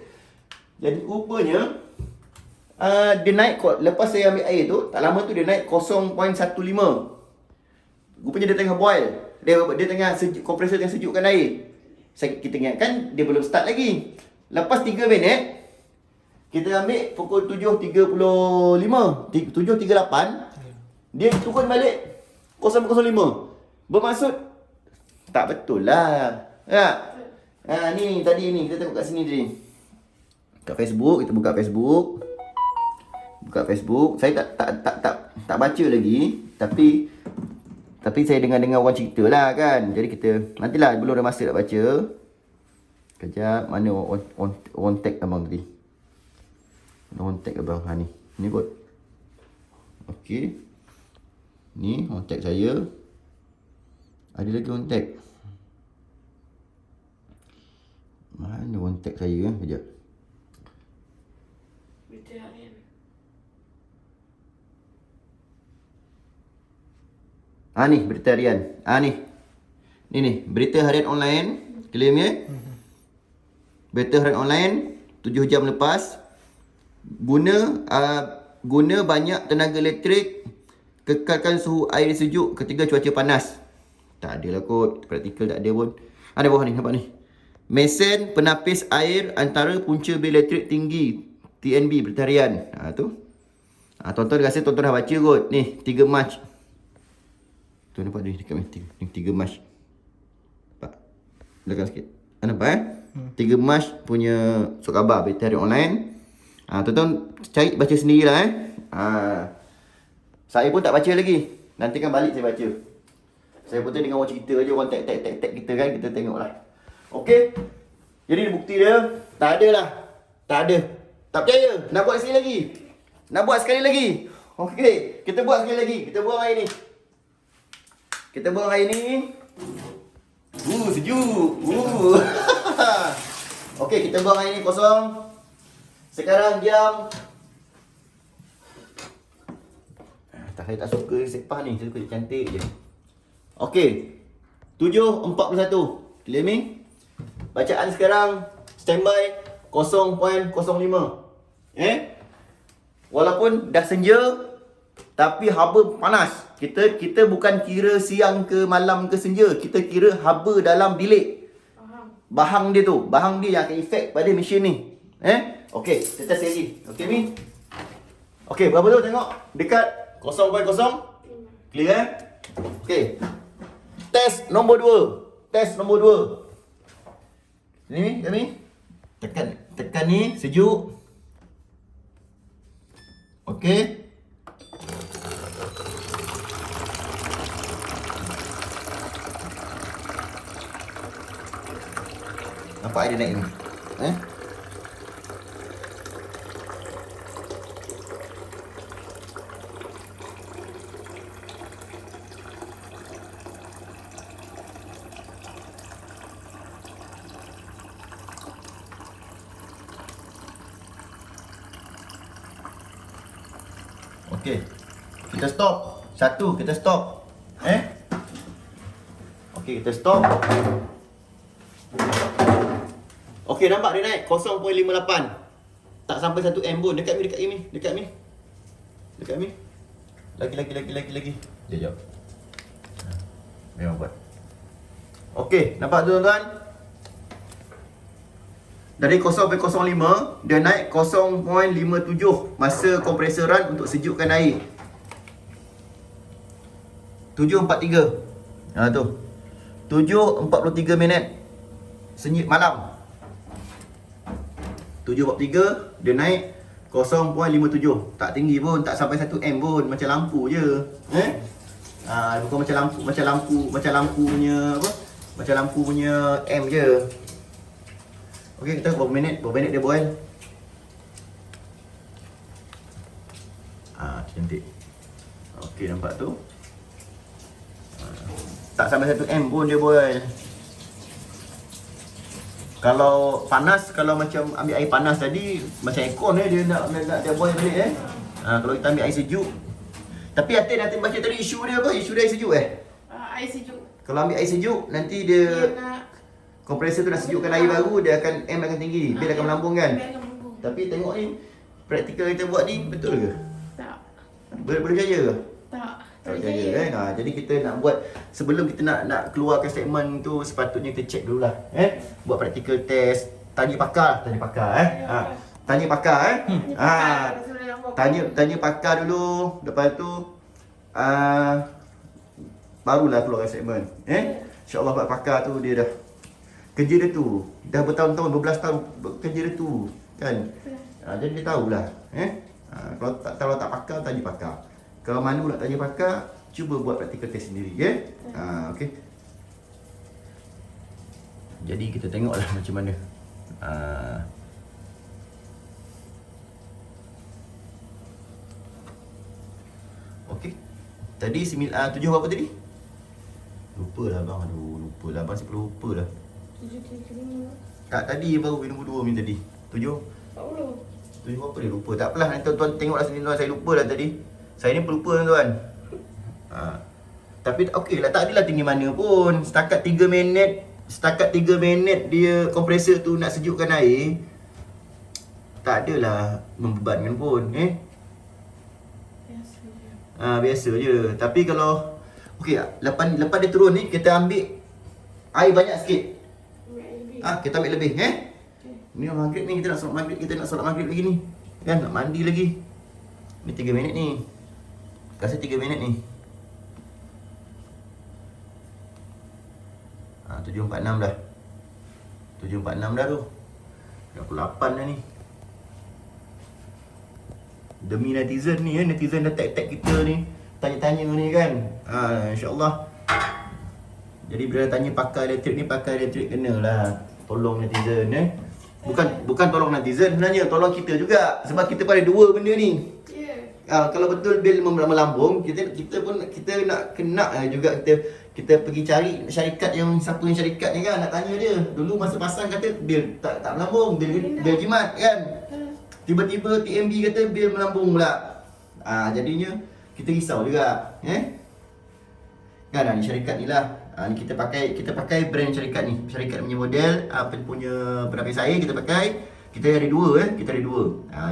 Jadi rupanya dia naik, lepas saya ambil air tu, tak lama tu dia naik 0.15. Rupanya dia tengah boil. Dia tengah kompresor tengah sejukkan air. Kita ingatkan dia belum start lagi. Lepas 3 minit, kita ambil pukul 7.35, 7.38, dia turun balik 0.05. Bermaksud tak betul lah. Ni tadi ni kita tengok kat sini tadi. Kat Facebook, kita buka Facebook. Saya tak baca lagi, tapi Tapi saya dengar-dengar orang cerita lah kan. Jadi kita nantilah belum ada masa nak baca. Kejap, mana on tag abang tadi? On tag abang. Ha ni. Ni kot. Okey. Ni on tag saya. Ada lagi on tag. Mana on tag saya Kejap. Berita harian. Ni berita harian. Ni berita harian online. Claim ya. Berita harian online 7 jam lepas. Guna banyak tenaga elektrik, kekalkan suhu air sejuk ketika cuaca panas. Tak adalah kot, praktikal tak ada pun. Ada bawah ni, nampak ni. Mesin penapis air antara punca bil elektrik tinggi TNB berita harian. Tu. Tuan-tuan rasa tuan-tuan dah baca kot. Ni 3 Mac. Tu nampak ni dekat ni 3 Mac. Nampak? Belakang sikit. Nampak 3 Mac punya surat khabar berita harian online. Tuan-tuan cari baca sendirilah Saya pun tak baca lagi. Nanti kan balik saya baca. Saya pun dengar orang cerita je, orang tag kita kan, kita tengoklah. Okey. Jadi bukti dia tak ada lah. Tak ada. Tak percaya. Nak buat sekali lagi. Nak buat sekali lagi. Okey, kita buat sekali lagi. Kita buang air ni. Kita buang air ni. Sejuk. Okey, kita buang air ni kosong. Sekarang jam saya tak suka sepah ni, saya suka dia cantik je. Okey. 7.41. Clear me? Bacaan sekarang standby 0.05. Walaupun dah senja tapi haba panas. Kita bukan kira siang ke malam ke senja, kita kira haba dalam bilik. Bahang dia tu, bahang dia yang akan efek pada mesin ni. Okey, kita test lagi. Okey ni. Okey, berapa tu tengok? Dekat 0.0. Clear Okey. Test nombor 2. Test nombor 2. Ni. Tekan ni sejuk. Okey. Nampak dia naik ni. Okey. Kita stop. Satu, kita stop. Okey, kita stop. Okey, nampak dia naik 0.58. Tak sampai 1 M pun. Dekat mi. Lagi. Jap. Memang buat. Okey, nampak tu tuan-tuan? Dari 0.05 dia naik 0.57 masa kompresoran untuk sejukkan air. 7.43. Tu. 7.43 minit malam. 7.43 dia naik 0.57. Tak tinggi pun, tak sampai 1 M pun, macam lampu je. Bukan macam lampu punya apa? Macam lampu punya M je. Okey, kita berapa minit dia boil. Cantik. Okey, nampak tu. Tak sampai 1 M pun dia boil. Kalau panas, kalau macam ambil air panas tadi, macam aircon dia nak dia boil balik kalau kita ambil air sejuk. Tapi Atin baca tadi isu dia apa? Isu dia air sejuk Air sejuk. Kalau ambil air sejuk, nanti dia kompresor tu nak sejukkan air baru, dia akan M akan tinggi, bil akan melambung kan. Tapi tengok ni, praktikal kita buat ni betul ke? Tak. Boleh percaya ke? Tak. Tak percaya kan? Jadi kita nak buat, sebelum kita nak keluarkan statement tu, sepatutnya kita check dululah. Buat practical test, tanya pakar. Tanya pakar Tanya pakar dulu. Lepas tu barulah keluarkan statement. InsyaAllah pakar tu dia dah kerja dia tu, dah bertahun-tahun, berbelas tahun kerja dia tu kan. Jadi dia tahulah. Kalau tak pakar, tanya pakar. Kalau mana nak tanya pakar, cuba buat practical test sendiri, ya? Okey. Jadi kita tengoklah macam mana. Okey. Tadi 7 berapa tadi? Lupa lah bang. Aduh, lupa lah bang. Saya lupa lah. 735. Tadi baru nombor 2 ni tadi. 7. 40. 7 berapa dia? Lupa. Tak apalah. Nanti tuan-tuan tengoklah sendiri tuan. Saya lupa lah tadi. Saya ni pelupa tuan-tuan. Tapi okey lah. Tak adalah tinggi mana pun. Setakat 3 minit dia kompresor tu nak sejukkan air. Tak adalah membebankan pun. Biasa je. Tapi kalau okey, lepas dia turun ni, kita ambil air banyak sikit. Kita ambil lebih, Ni maghrib ni, kita nak solat maghrib lagi ni. Kan, nak mandi lagi. Ni 3 minit ni. Kasih 3 minit ni. 7.46 dah. 7.46 dah tu. Dah pukul 8 dah ni. Demi netizen ni, netizen dah tag-tag kita ni, tanya-tanya ni kan. InsyaAllah. Jadi bila tanya pakai elektrik kenalah. Tolong netizen, Bukan tolong netizen sebenarnya, tolong kita juga. Sebab kita pun ada dua benda ni. Kalau betul bil melambung, kita nak kena juga kita pergi cari syarikat yang siapa yang syarikat ni kan, nak tanya dia. Dulu masa pasang kata bil tak melambung, bil jimat kan. Tiba-tiba TMB kata bil melambung pula. Jadinya kita risau juga, Kan ni syarikat ni lah. Ni kita pakai brand syarikat ni. Syarikat punya model, punya penapis air kita pakai. Kita ada dua,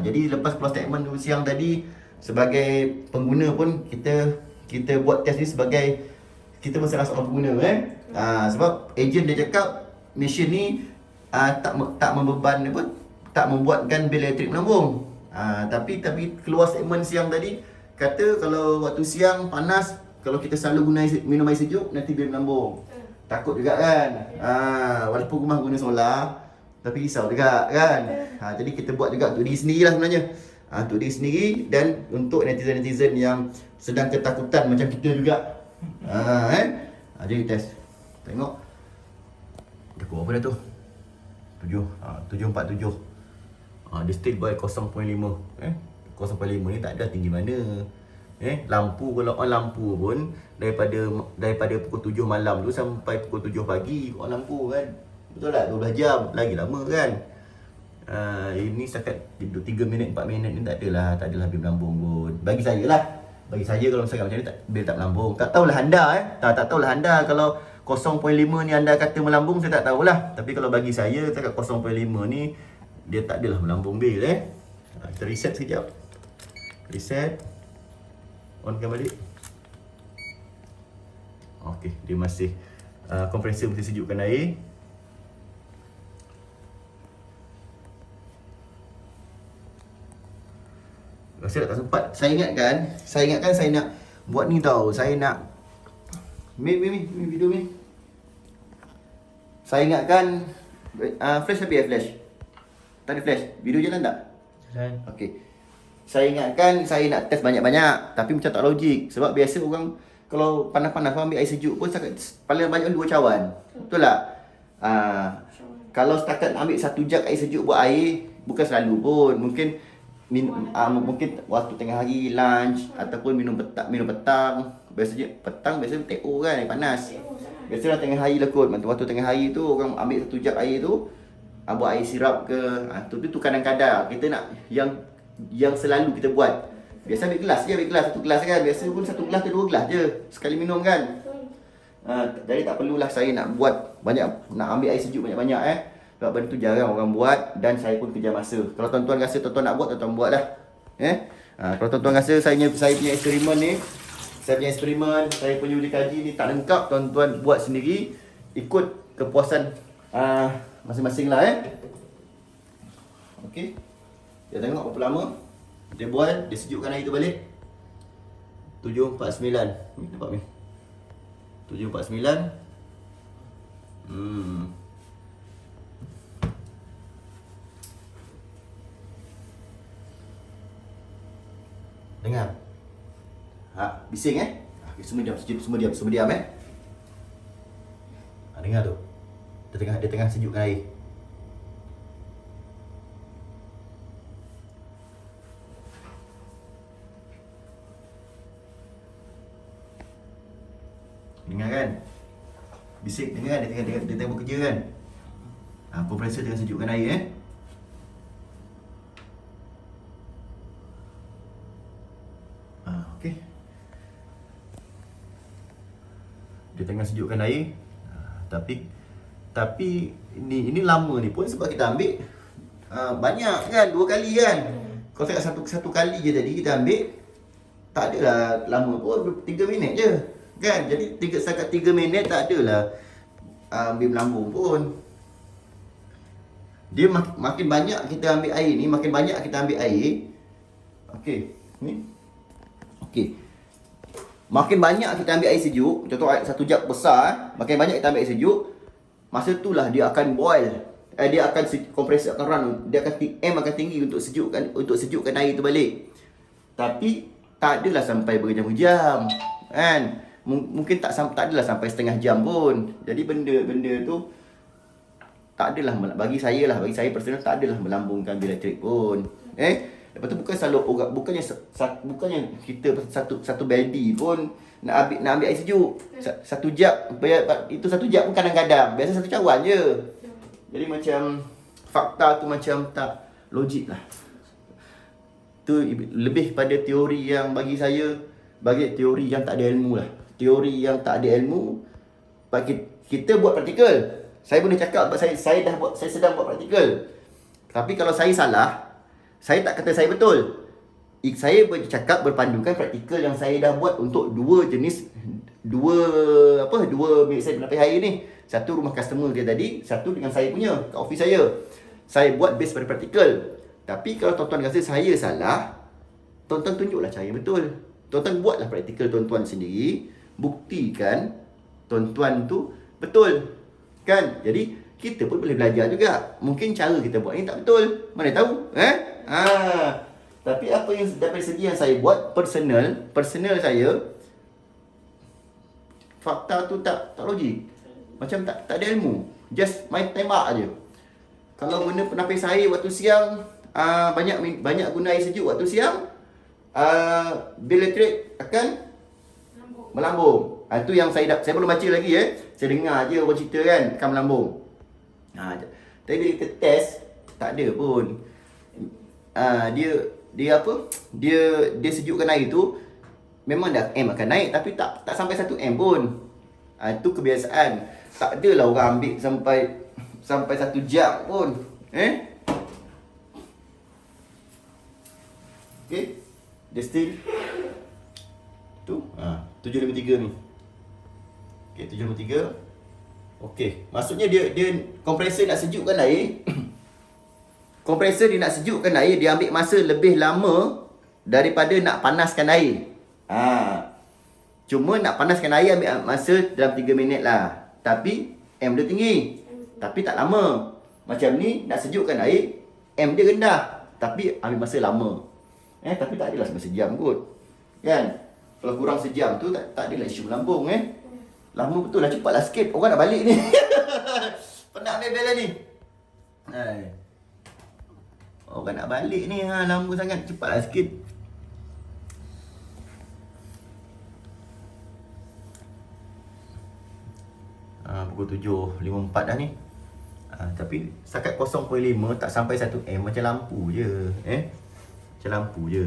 jadi lepas keluar statement tu siang tadi, sebagai pengguna pun kita buat test ni sebagai kita pun salah seorang pengguna, sebab ejen dia cakap mesin ni tak membeban tak membuatkan bil elektrik melambung. Tapi keluar statement siang tadi kata kalau waktu siang panas, kalau kita selalu minum air sejuk, nanti bil melambung. Takut juga kan. Walaupun rumah guna solar, tapi risau juga kan. Jadi kita buat juga untuk diri sendiri lah sebenarnya. Untuk diri sendiri dan untuk netizen-netizen yang sedang ketakutan macam kita juga. Jadi test. Tengok. Dah pukul berapa dah tu? 7.47. Dia still by 0.5. 0.5 ni tak ada tinggi mana. Lampu, kalau on lampu pun daripada pukul 7 malam tu sampai pukul 7 pagi on lampu kan. Betul tak? 12 jam. Lagi lama kan. Ini setakat 3 minit, 4 minit ni tak adalah bil melambung pun. Bagi saya lah. Bagi saya kalau misalkan macam ni bil tak melambung. Tak tahulah anda tak tahulah anda kalau 0.5 ni anda kata melambung, saya tak tahulah. Tapi kalau bagi saya setakat 0.5 ni dia tak adalah melambung bil. Kita reset sekejap. Reset. Onkan balik. Okey, dia masih kompresor masih sejukkan air. Saya tak sempat. Saya ingatkan saya nak buat ni tau. Saya nak video ni. Saya ingatkan flash tapi flash. Tak ada flash. Video jalan tak? Jalan. Okey. Saya ingatkan saya nak test banyak-banyak, tapi macam tak logik. Sebab biasa orang kalau panas-panas ambil air sejuk pun paling banyak 2 cawan. Betul tak? Kalau setakat ambil 1 jug air sejuk buat air, bukan selalu pun. Mungkin waktu tengah hari lunch ataupun minum petang. Biasanya petang TO kan, air panas. Biasalah tengah hari lah kot. Waktu tengah hari tu orang ambil 1 jug air tu, buat air sirap ke. Tu kadang-kadang kita nak yang selalu kita buat. Biasa ambil gelas je, 1 gelas kan. Biasa pun 1 gelas ke 2 gelas je sekali minum kan. Jadi tak perlulah saya nak buat banyak, nak ambil air sejuk banyak-banyak sebab benda tu jarang orang buat dan saya pun kejar masa. Kalau tuan-tuan rasa tuan-tuan nak buat, tuan-tuan buatlah. Kalau tuan-tuan rasa saya punya eksperimen ni, saya punya uji kaji ni tak lengkap, tuan-tuan buat sendiri ikut kepuasan masing-masing lah. Okey. Kita tengok berapa lama dia boil, dia sejukkan air tu balik. 7.49. Ni nampak ni. 7.49. Dengar. Bising Okay, semua diam, semua diam dengar tu. Dia tengah sejukkan air. Dengar kan? Bisik dengar dia tengah bekerja kan? Kompresor tengah sejukkan air okey. Dia tengah sejukkan air. Tapi ini lama ni pun sebab kita ambil banyak kan, 2 kali kan. Kalau saya satu kali je tadi kita ambil, tak adalah lama pun, 3 minit je kan. Jadi setakat 3 minit tak adalah ambil melambung pun. Dia makin banyak kita ambil air ni, makin banyak kita ambil air. Okey, ni. Okey. Makin banyak kita ambil air sejuk, contoh satu jug besar, makin banyak kita ambil air sejuk, masa itulah dia akan boil. Dia akan kompresor akan run, dia akan akan tinggi untuk sejukkan air tu balik. Tapi tak adalah sampai berjam-jam kan. Mungkin tak adalah sampai setengah jam pun. Jadi benda tu tak adalah, bagi saya personal tak adalah melambungkan bil elektrik pun. Lepas tu bukannya kita satu baby pun nak ambil air sejuk. Satu jug, itu satu jug pun kadang-kadang. Biasa satu cawan je. Jadi macam fakta tu macam tak logik lah. Tu lebih pada teori yang bagi saya, teori yang tak ada ilmu lah. Teori yang tak ada ilmu. Kita buat praktikal. Saya boleh cakap saya sedang buat praktikal. Tapi kalau saya salah, saya tak kata saya betul. Saya bercakap berpandukan praktikal yang saya dah buat untuk dua bilik saya penapis air ni. Satu rumah customer dia tadi, satu dengan saya punya kat office saya. Saya buat base pada praktikal. Tapi kalau tuan-tuan rasa saya salah, tuan-tuan tunjuklah cara yang betul. Tuan-tuan buatlah praktikal tuan-tuan sendiri, buktikan tuan-tuan tu betul. Kan? Jadi kita pun boleh belajar juga. Mungkin cara kita buat ni tak betul. Mana tahu? Tapi apa yang daripada segi yang saya buat personal saya, fakta tu tak logik. Macam tak ada ilmu. Just main tembak aje. Kalau guna penapis air waktu siang, banyak guna air sejuk waktu siang, bil elektrik akan melambung. Itu yang saya belum baca lagi Saya dengar je orang cerita kan akan melambung. Tapi bila kita test tak ada pun. Dia sejukkan air tu memang dah M akan naik tapi tak sampai 1 M pun. Itu kebiasaan. Tak adalah orang ambil sampai 1 jug pun. Okey. Dia still tu 753 ni. Okey, 753. Okey, maksudnya dia kompresor nak sejukkan air. Kompresor dia nak sejukkan air, dia ambil masa lebih lama daripada nak panaskan air. Cuma nak panaskan air ambil masa dalam 3 minit lah. Tapi M dia tinggi. Tapi tak lama. Macam ni nak sejukkan air, M dia rendah. Tapi ambil masa lama. Tapi tak adalah sampai sejam kot. Kan? Kalau kurang sejam tu tak adalah isu melambung Lama betul lah, cepatlah sikit. Orang nak balik ni. Penat ambil bel ni. Orang nak balik ni, lama sangat. Cepatlah sikit. Pukul 7.54 dah ni. Tapi setakat 0.5 tak sampai 1 M. Macam lampu je. Macam lampu je.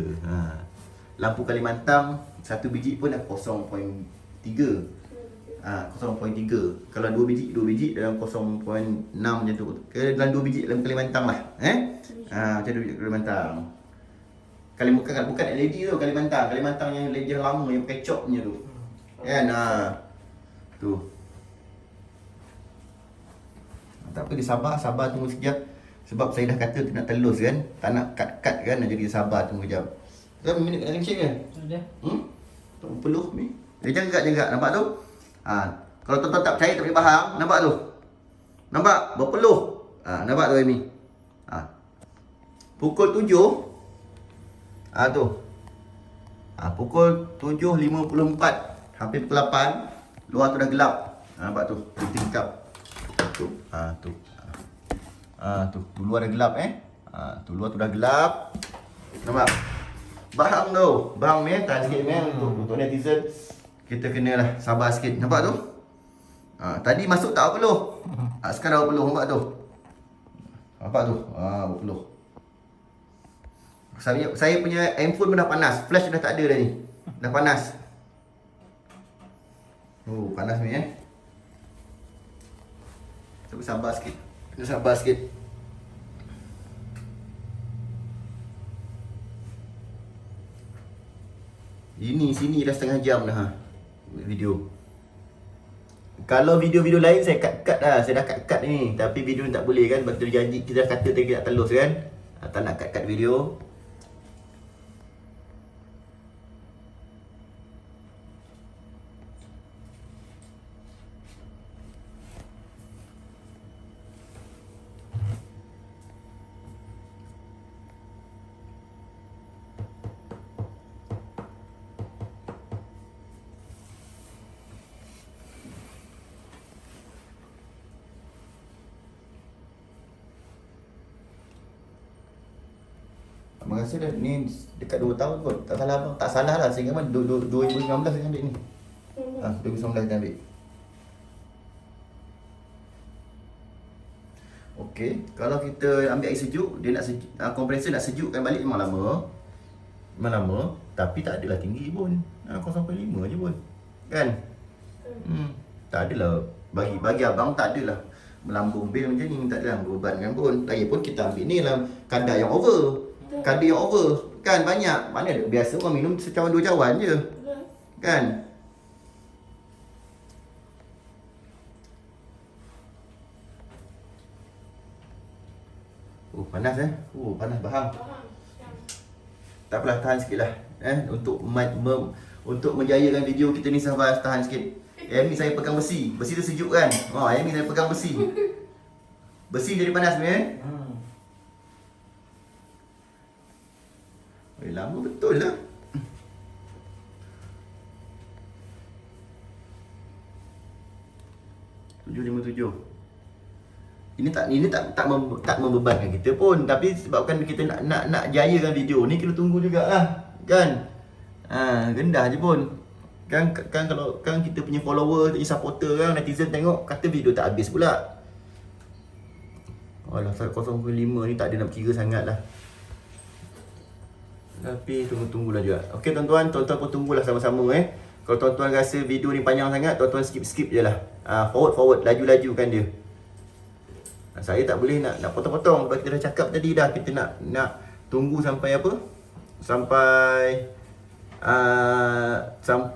Lampu Kalimantan, satu biji pun dah 0.3. 0.3. Kalau 2 biji dalam 0.6 macam tu. Dalam 2 biji dalam Kalimantan lah. Macam 2 biji Kalimantan. Bukan LED tu Kalimantan. Kalimantan yang LED yang lama yang pakai copnya tu. Kan? Tu. Tak apa, dia sabar tunggu sekejap. Sebab saya dah kata nak telus kan. Tak nak cut kan. Jadi sabar tunggu sekejap. Kau minit kena kencing ke? Ada. Tak peluh ni. Dia jaga. Nampak tu? Kalau tuan-tuan tak percaya, tak boleh faham. Nampak tu? Nampak? Berpeluh. Nampak tu Amy? Pukul 7. Tu. Pukul 7.54. Hampir pukul 8. Luar tu dah gelap. Nampak tu? Kita tingkap. Tu. Tu. Tu. Tu luar dah gelap tu luar tu dah gelap. Nampak? Bahang tu. Bahang ni tahan sikit ni untuk netizen. Kita kenalah sabar sikit. Nampak tu? Tadi masuk tak berpeluh. Sekarang dah berpeluh. Nampak tu? Nampak tu? Berpeluh. Saya punya handphone pun dah panas. Flash dah tak ada dah ni. Dah panas. Panas ni Kita sabar sikit. Kita sabar sikit. Sini dah setengah jam dah video. Kalau video-video lain saya cut dah. Saya dah cut ni. Tapi video ni tak boleh kan. Sebab tu janji kita dah kata tadi nak telus kan. Tak nak cut video. Abang rasa dah ni dekat 2 tahun kot. Tak salah abang. Tak salah lah. Sehingga mana 2019 saya ambil ni. 2019 saya ambil. Okey. Kalau kita ambil air sejuk, dia nak kompresor nak sejukkan balik memang lama. Memang lama. Tapi tak adalah tinggi pun. 0.5 je pun. Kan? Tak adalah. Bagi abang tak adalah melambung bil macam ni. Tak adalah bebankan pun. Lagipun kita ambil ni lah kadar yang over. Kadar yang over kan banyak. Mana ada biasa orang minum secawan 2 cawan je. Kan? Panas panas bahang. Tak apalah, tahan sikit lah untuk menjayakan video kita ni. Sabar, tahan sikit. Yang ni saya pegang besi. Besi tu sejuk kan. Yang ni saya pegang besi. Besi jadi panas ni lama betul lah. 757. Ini tak membebankan kita pun, tapi sebabkan kita nak jayakan video ni, kita tunggu jugalah kan. Rendah je pun. Kan kalau kita punya follower, supporter kan, netizen tengok kata video tak habis pula. Alah, 0.5 ni tak ada nak kira sangat lah. Tapi tunggulah juga. Okey tuan-tuan pun tunggulah sama-sama Kalau tuan-tuan rasa video ni panjang sangat, tuan-tuan skip je lah. Forward, laju-lajukan dia. Saya tak boleh nak potong-potong. Sebab kita dah cakap tadi dah, kita nak tunggu sampai apa? Sampai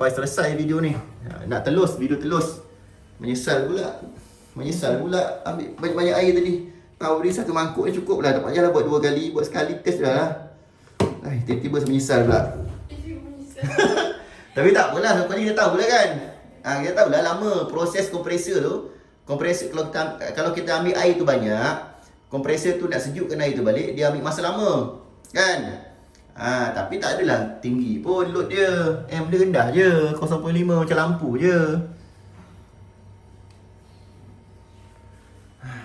selesai video ni. Nak telus, video telus. Menyesal pula ambil banyak-banyak air tadi. Tahu beri satu mangkuk ni cukup lah. Tak payahlah buat 2 kali, buat sekali test dah lah. Tiba-tiba menyesal pula. Tapi tak apalah, sebab ni kita tahu pula kan. Kita tahu lah lama proses kompresor tu. Kompresor kalau kita ambil air tu banyak, kompresor tu nak sejukkan air tu balik, dia ambil masa lama. Kan? Tapi tak adalah tinggi pun load dia. Dia rendah je, 0.5 macam lampu je.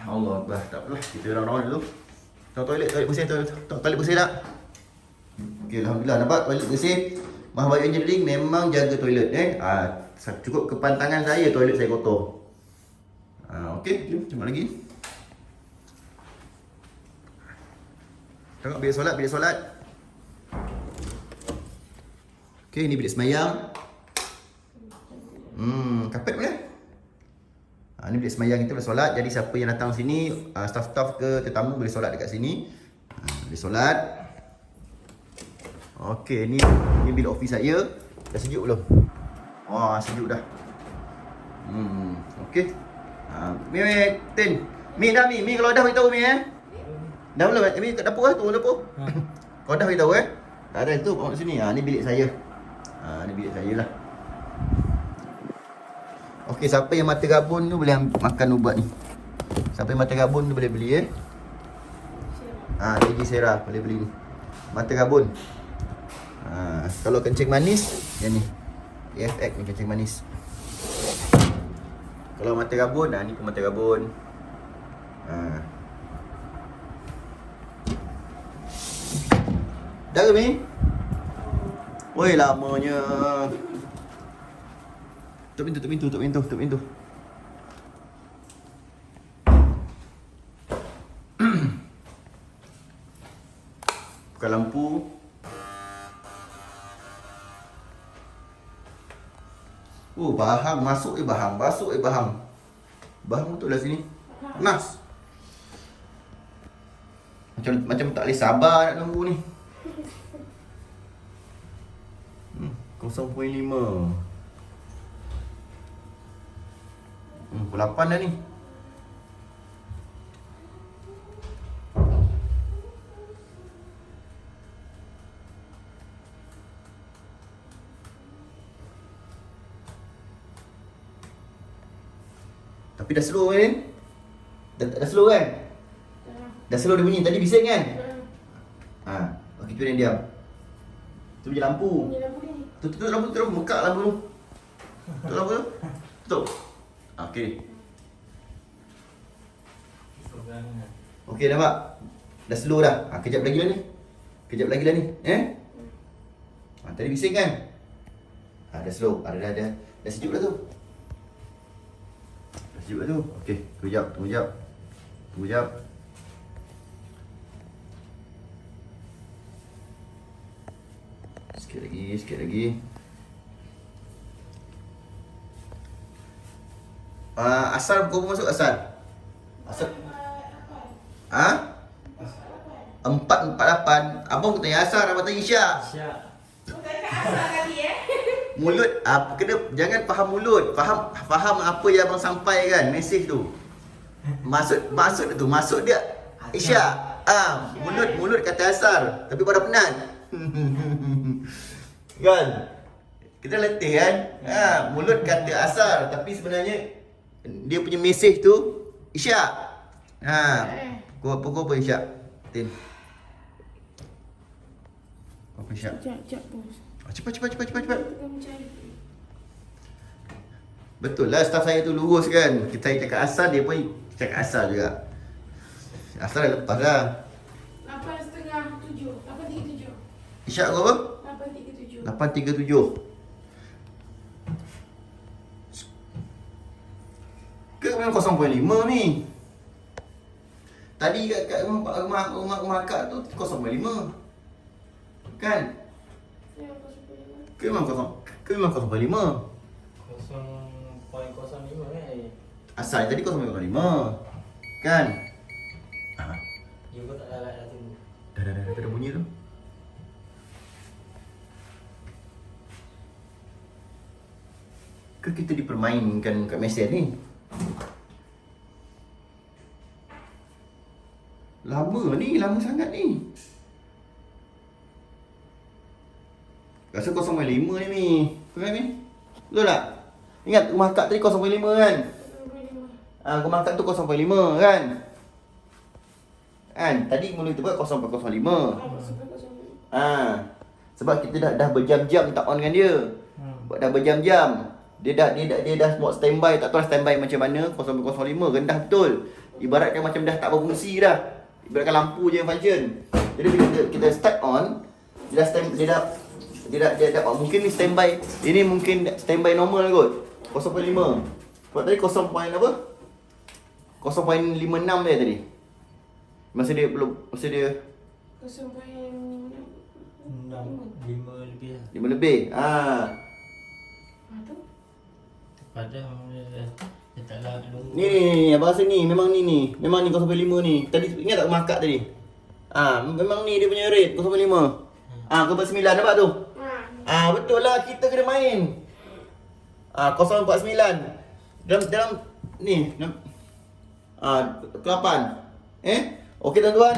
Allah Akbar, tak apalah, kita round-round dulu. Toilet bersih, toilet bersih tak? Okey, alhamdulillah nampak toilet bersih. Mahwat Engineering memang jaga toilet cukup kepantangan saya toilet saya kotor. Okey, jom cuba lagi. Tengok bilik solat. Okey, ni bilik semayang. Kapet mana? Ni bilik semayang kita boleh solat. Jadi siapa yang datang sini, staff-staff ke tetamu boleh solat dekat sini. Boleh solat. Okey, ni bilik office saya. Dah sejuk belum? Sejuk dah. Okey. Mi dah Mi kalau dah beritahu Mi Dah belum? Mi kat dapur tu dapur. Kau dah beritahu Dah tu bawa sini. Ni bilik saya. Ni bilik saya lah. Okey, siapa yang mata rabun tu boleh makan ubat ni. Siapa yang mata rabun tu boleh beli Lagi Sera boleh beli ni. Mata rabun. Kalau kencing manis, yang ni. EFX ni kencing manis. Kalau mata rabun, ni pun mata rabun. Dah ke Mi? Woi, lamanya. Tutup pintu. Buka lampu. Bahang masuk bahang. Bahang betul lah sini. Panas. Macam tak boleh sabar nak tunggu ni. 0.5. Pukul 8 dah ni. Tapi dah slow kan? Dah slow kan? Dah slow dia bunyi. Tadi bising kan? Okey, tu yang diam. Tu je lampu. Tutup lampu. Buka lampu tu. Tutup lampu tu. Tutup. Okey. Okey dah pak. Dah slow dah. Kejap lagi lah ni. Tadi bising kan? Dah slow. Dah sejuk dah tu. Okey, tunggu jap. Sikit lagi. Asal kau masuk asal? Asal. 4:48. Abang tanya asal, abang tanya isyak. Mulut kena jangan faham mulut. Faham apa yang abang sampaikan, mesej tu. Maksud dia isyak. Mulut kata asar, tapi pada penat. Kan? Kita letih kan? Mulut kata asar, tapi sebenarnya dia punya mesej tu isyak. Pukul apa isyak? Tin. Apa isyak? Cepat. Betul lah, staff saya tu lurus kan. Kita cakap asal, dia pun cakap asal juga. Asal dah lepas dah. 8.30, 8.37. Isyak kau apa? 8.37. 8.37. Ke memang 0.5 ni? Tadi kat rumah akak tu 0.5. Kan? Ke memang 0.5? 0.05 Asal tadi 0.5. Kan? dia pun tak larat dah tunggu. Dah bunyi tu. Ke kita dipermainkan kat mesej ni? Lama sangat ni. Rasa 0.5 ni Mi. Betul kan Mi? Betul tak? Ingat rumah akak tadi 0.5 kan? Rumah akak tu 0.5 kan? Kan? Tadi mula tu buat 0.05. Sebab kita dah berjam-jam tak on dengan dia. Dah berjam-jam. Dia dah buat standby, tak tahu standby macam mana. 0.05 rendah betul. Ibaratkan macam dah tak berfungsi dah. Ibaratkan lampu je yang function. Jadi bila kita start on, dia dah mungkin ni standby. Ini mungkin standby normal kot. 0.5. Sebab tadi 0. Apa? 0.56 dia tadi. Masa dia 5 lebih lah. 5 lebih. Padahal dia tak larat dulu. Ni abang rasa ni memang ni 0.5 ni. Tadi ingat tak rumah akak tadi? Memang ni dia punya rate 0.5. 0.9 nampak tu? Betul lah, kita kena main. 0.49. Dalam ni 8. Okey tuan-tuan.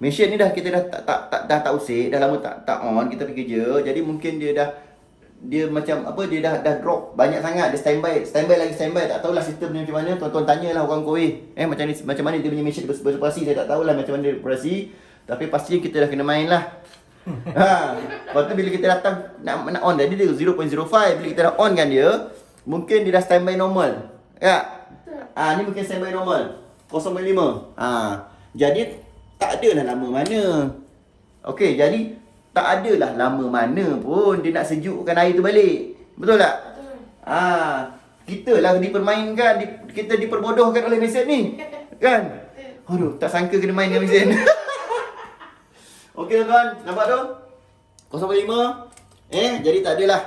Mesin ni kita dah tak usik, dah lama tak on, kita pergi kerja. Jadi mungkin dia macam apa, dia dah drop banyak sangat. Dia standby. Tak tahulah sistem dia macam mana. Tuan-tuan tanyalah orang Kuwait. Macam mana dia punya mesin beroperasi. Saya tak tahulah macam mana dia beroperasi. Tapi pasti kita dah kena main lah. Lepas tu bila kita datang nak on tadi dia 0.05. Bila kita dah on kan dia, mungkin dia dah standby normal. Ya. Ni mungkin standby normal. 0.5. Jadi tak adalah lama mana. Okey, jadi tak adalah lama mana pun dia nak sejukkan air tu balik. Betul tak? Kita lah dipermainkan, kita diperbodohkan oleh mesin ni. Kan? Aduh, tak sangka kena main dengan mesin. Okey tuan-tuan, nampak tu? 0.5. Jadi tak adalah.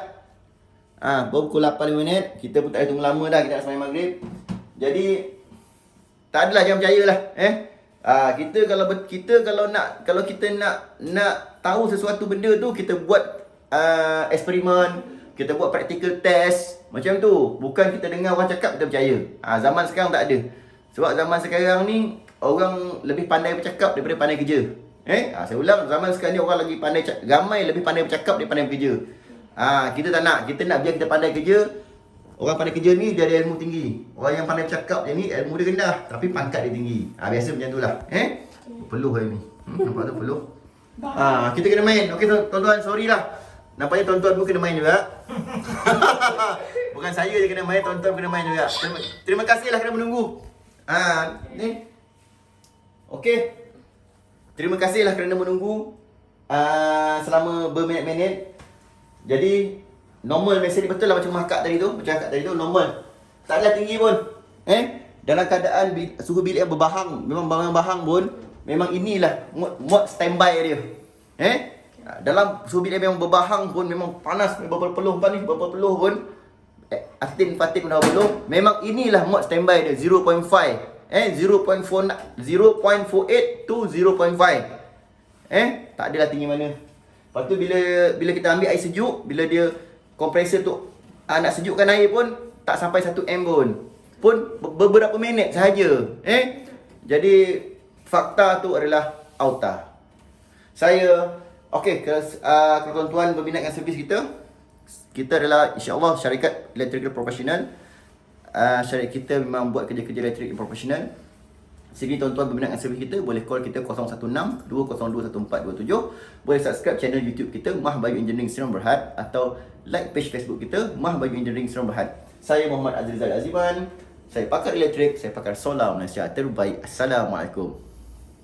Baru pukul 8 minit. Kita pun tak payah tunggu lama dah, kita nak sembahyang maghrib. Jadi tak adalah, jangan percayalah. Kita kalau kita nak tahu sesuatu benda tu, kita buat eksperimen, kita buat practical test macam tu. Bukan kita dengar orang cakap kita percaya. Zaman sekarang tak ada. Sebab zaman sekarang ni orang lebih pandai bercakap daripada pandai kerja. Saya ulang, zaman sekarang ni orang lagi pandai ramai lebih pandai bercakap daripada pandai bekerja. Kita tak nak. Kita nak biar kita pandai kerja. Orang pandai kerja ni dia ada ilmu tinggi. Orang yang pandai bercakap dia ni ilmu dia rendah tapi pangkat dia tinggi. Biasa macam itulah. Peluh hari ni. Nampak tu peluh. Kita kena main. Okey tuan-tuan, sorry lah. Nampaknya tuan-tuan pun kena main juga. Bukan saya je kena main, tuan-tuan kena main juga. Terima kasihlah kerana menunggu. Ni. Okey. Terima kasihlah kerana menunggu selama berminit-minit. Jadi normal mesin ni betul lah macam akak tadi tu, normal. Taklah tinggi pun. Dalam keadaan suhu bilik yang berbahang, memang bahang pun, memang inilah mod standby dia. Dalam suhu bilik yang berbahang pun memang panas, berpeluh pun. Fatin dah berpeluh. Memang inilah mod standby dia 0.5. 0.48 to 0.5. Tak adalah tinggi mana. Lepas tu bila kita ambil air sejuk, bila dia kompresor tu nak sejukkan air pun tak sampai 1 M pun beberapa minit sahaja. Jadi fakta tu adalah auta. Saya okey, kalau tuan-tuan berminat dengan servis kita adalah insya-Allah syarikat electrical professional. Syarikat kita memang buat kerja-kerja elektrik profesional. Sekiranya tuan-tuan berminat dengan servis kita, boleh call kita 016-202-1427. Boleh subscribe channel YouTube kita Mah Bayu Engineering Sdn Bhd, atau like page Facebook kita Mah Bayu Engineering Sdn Bhd. Saya Muhammad Azrizal Aziman. Saya pakar elektrik, saya pakar solar Malaysia terbaik. Assalamualaikum.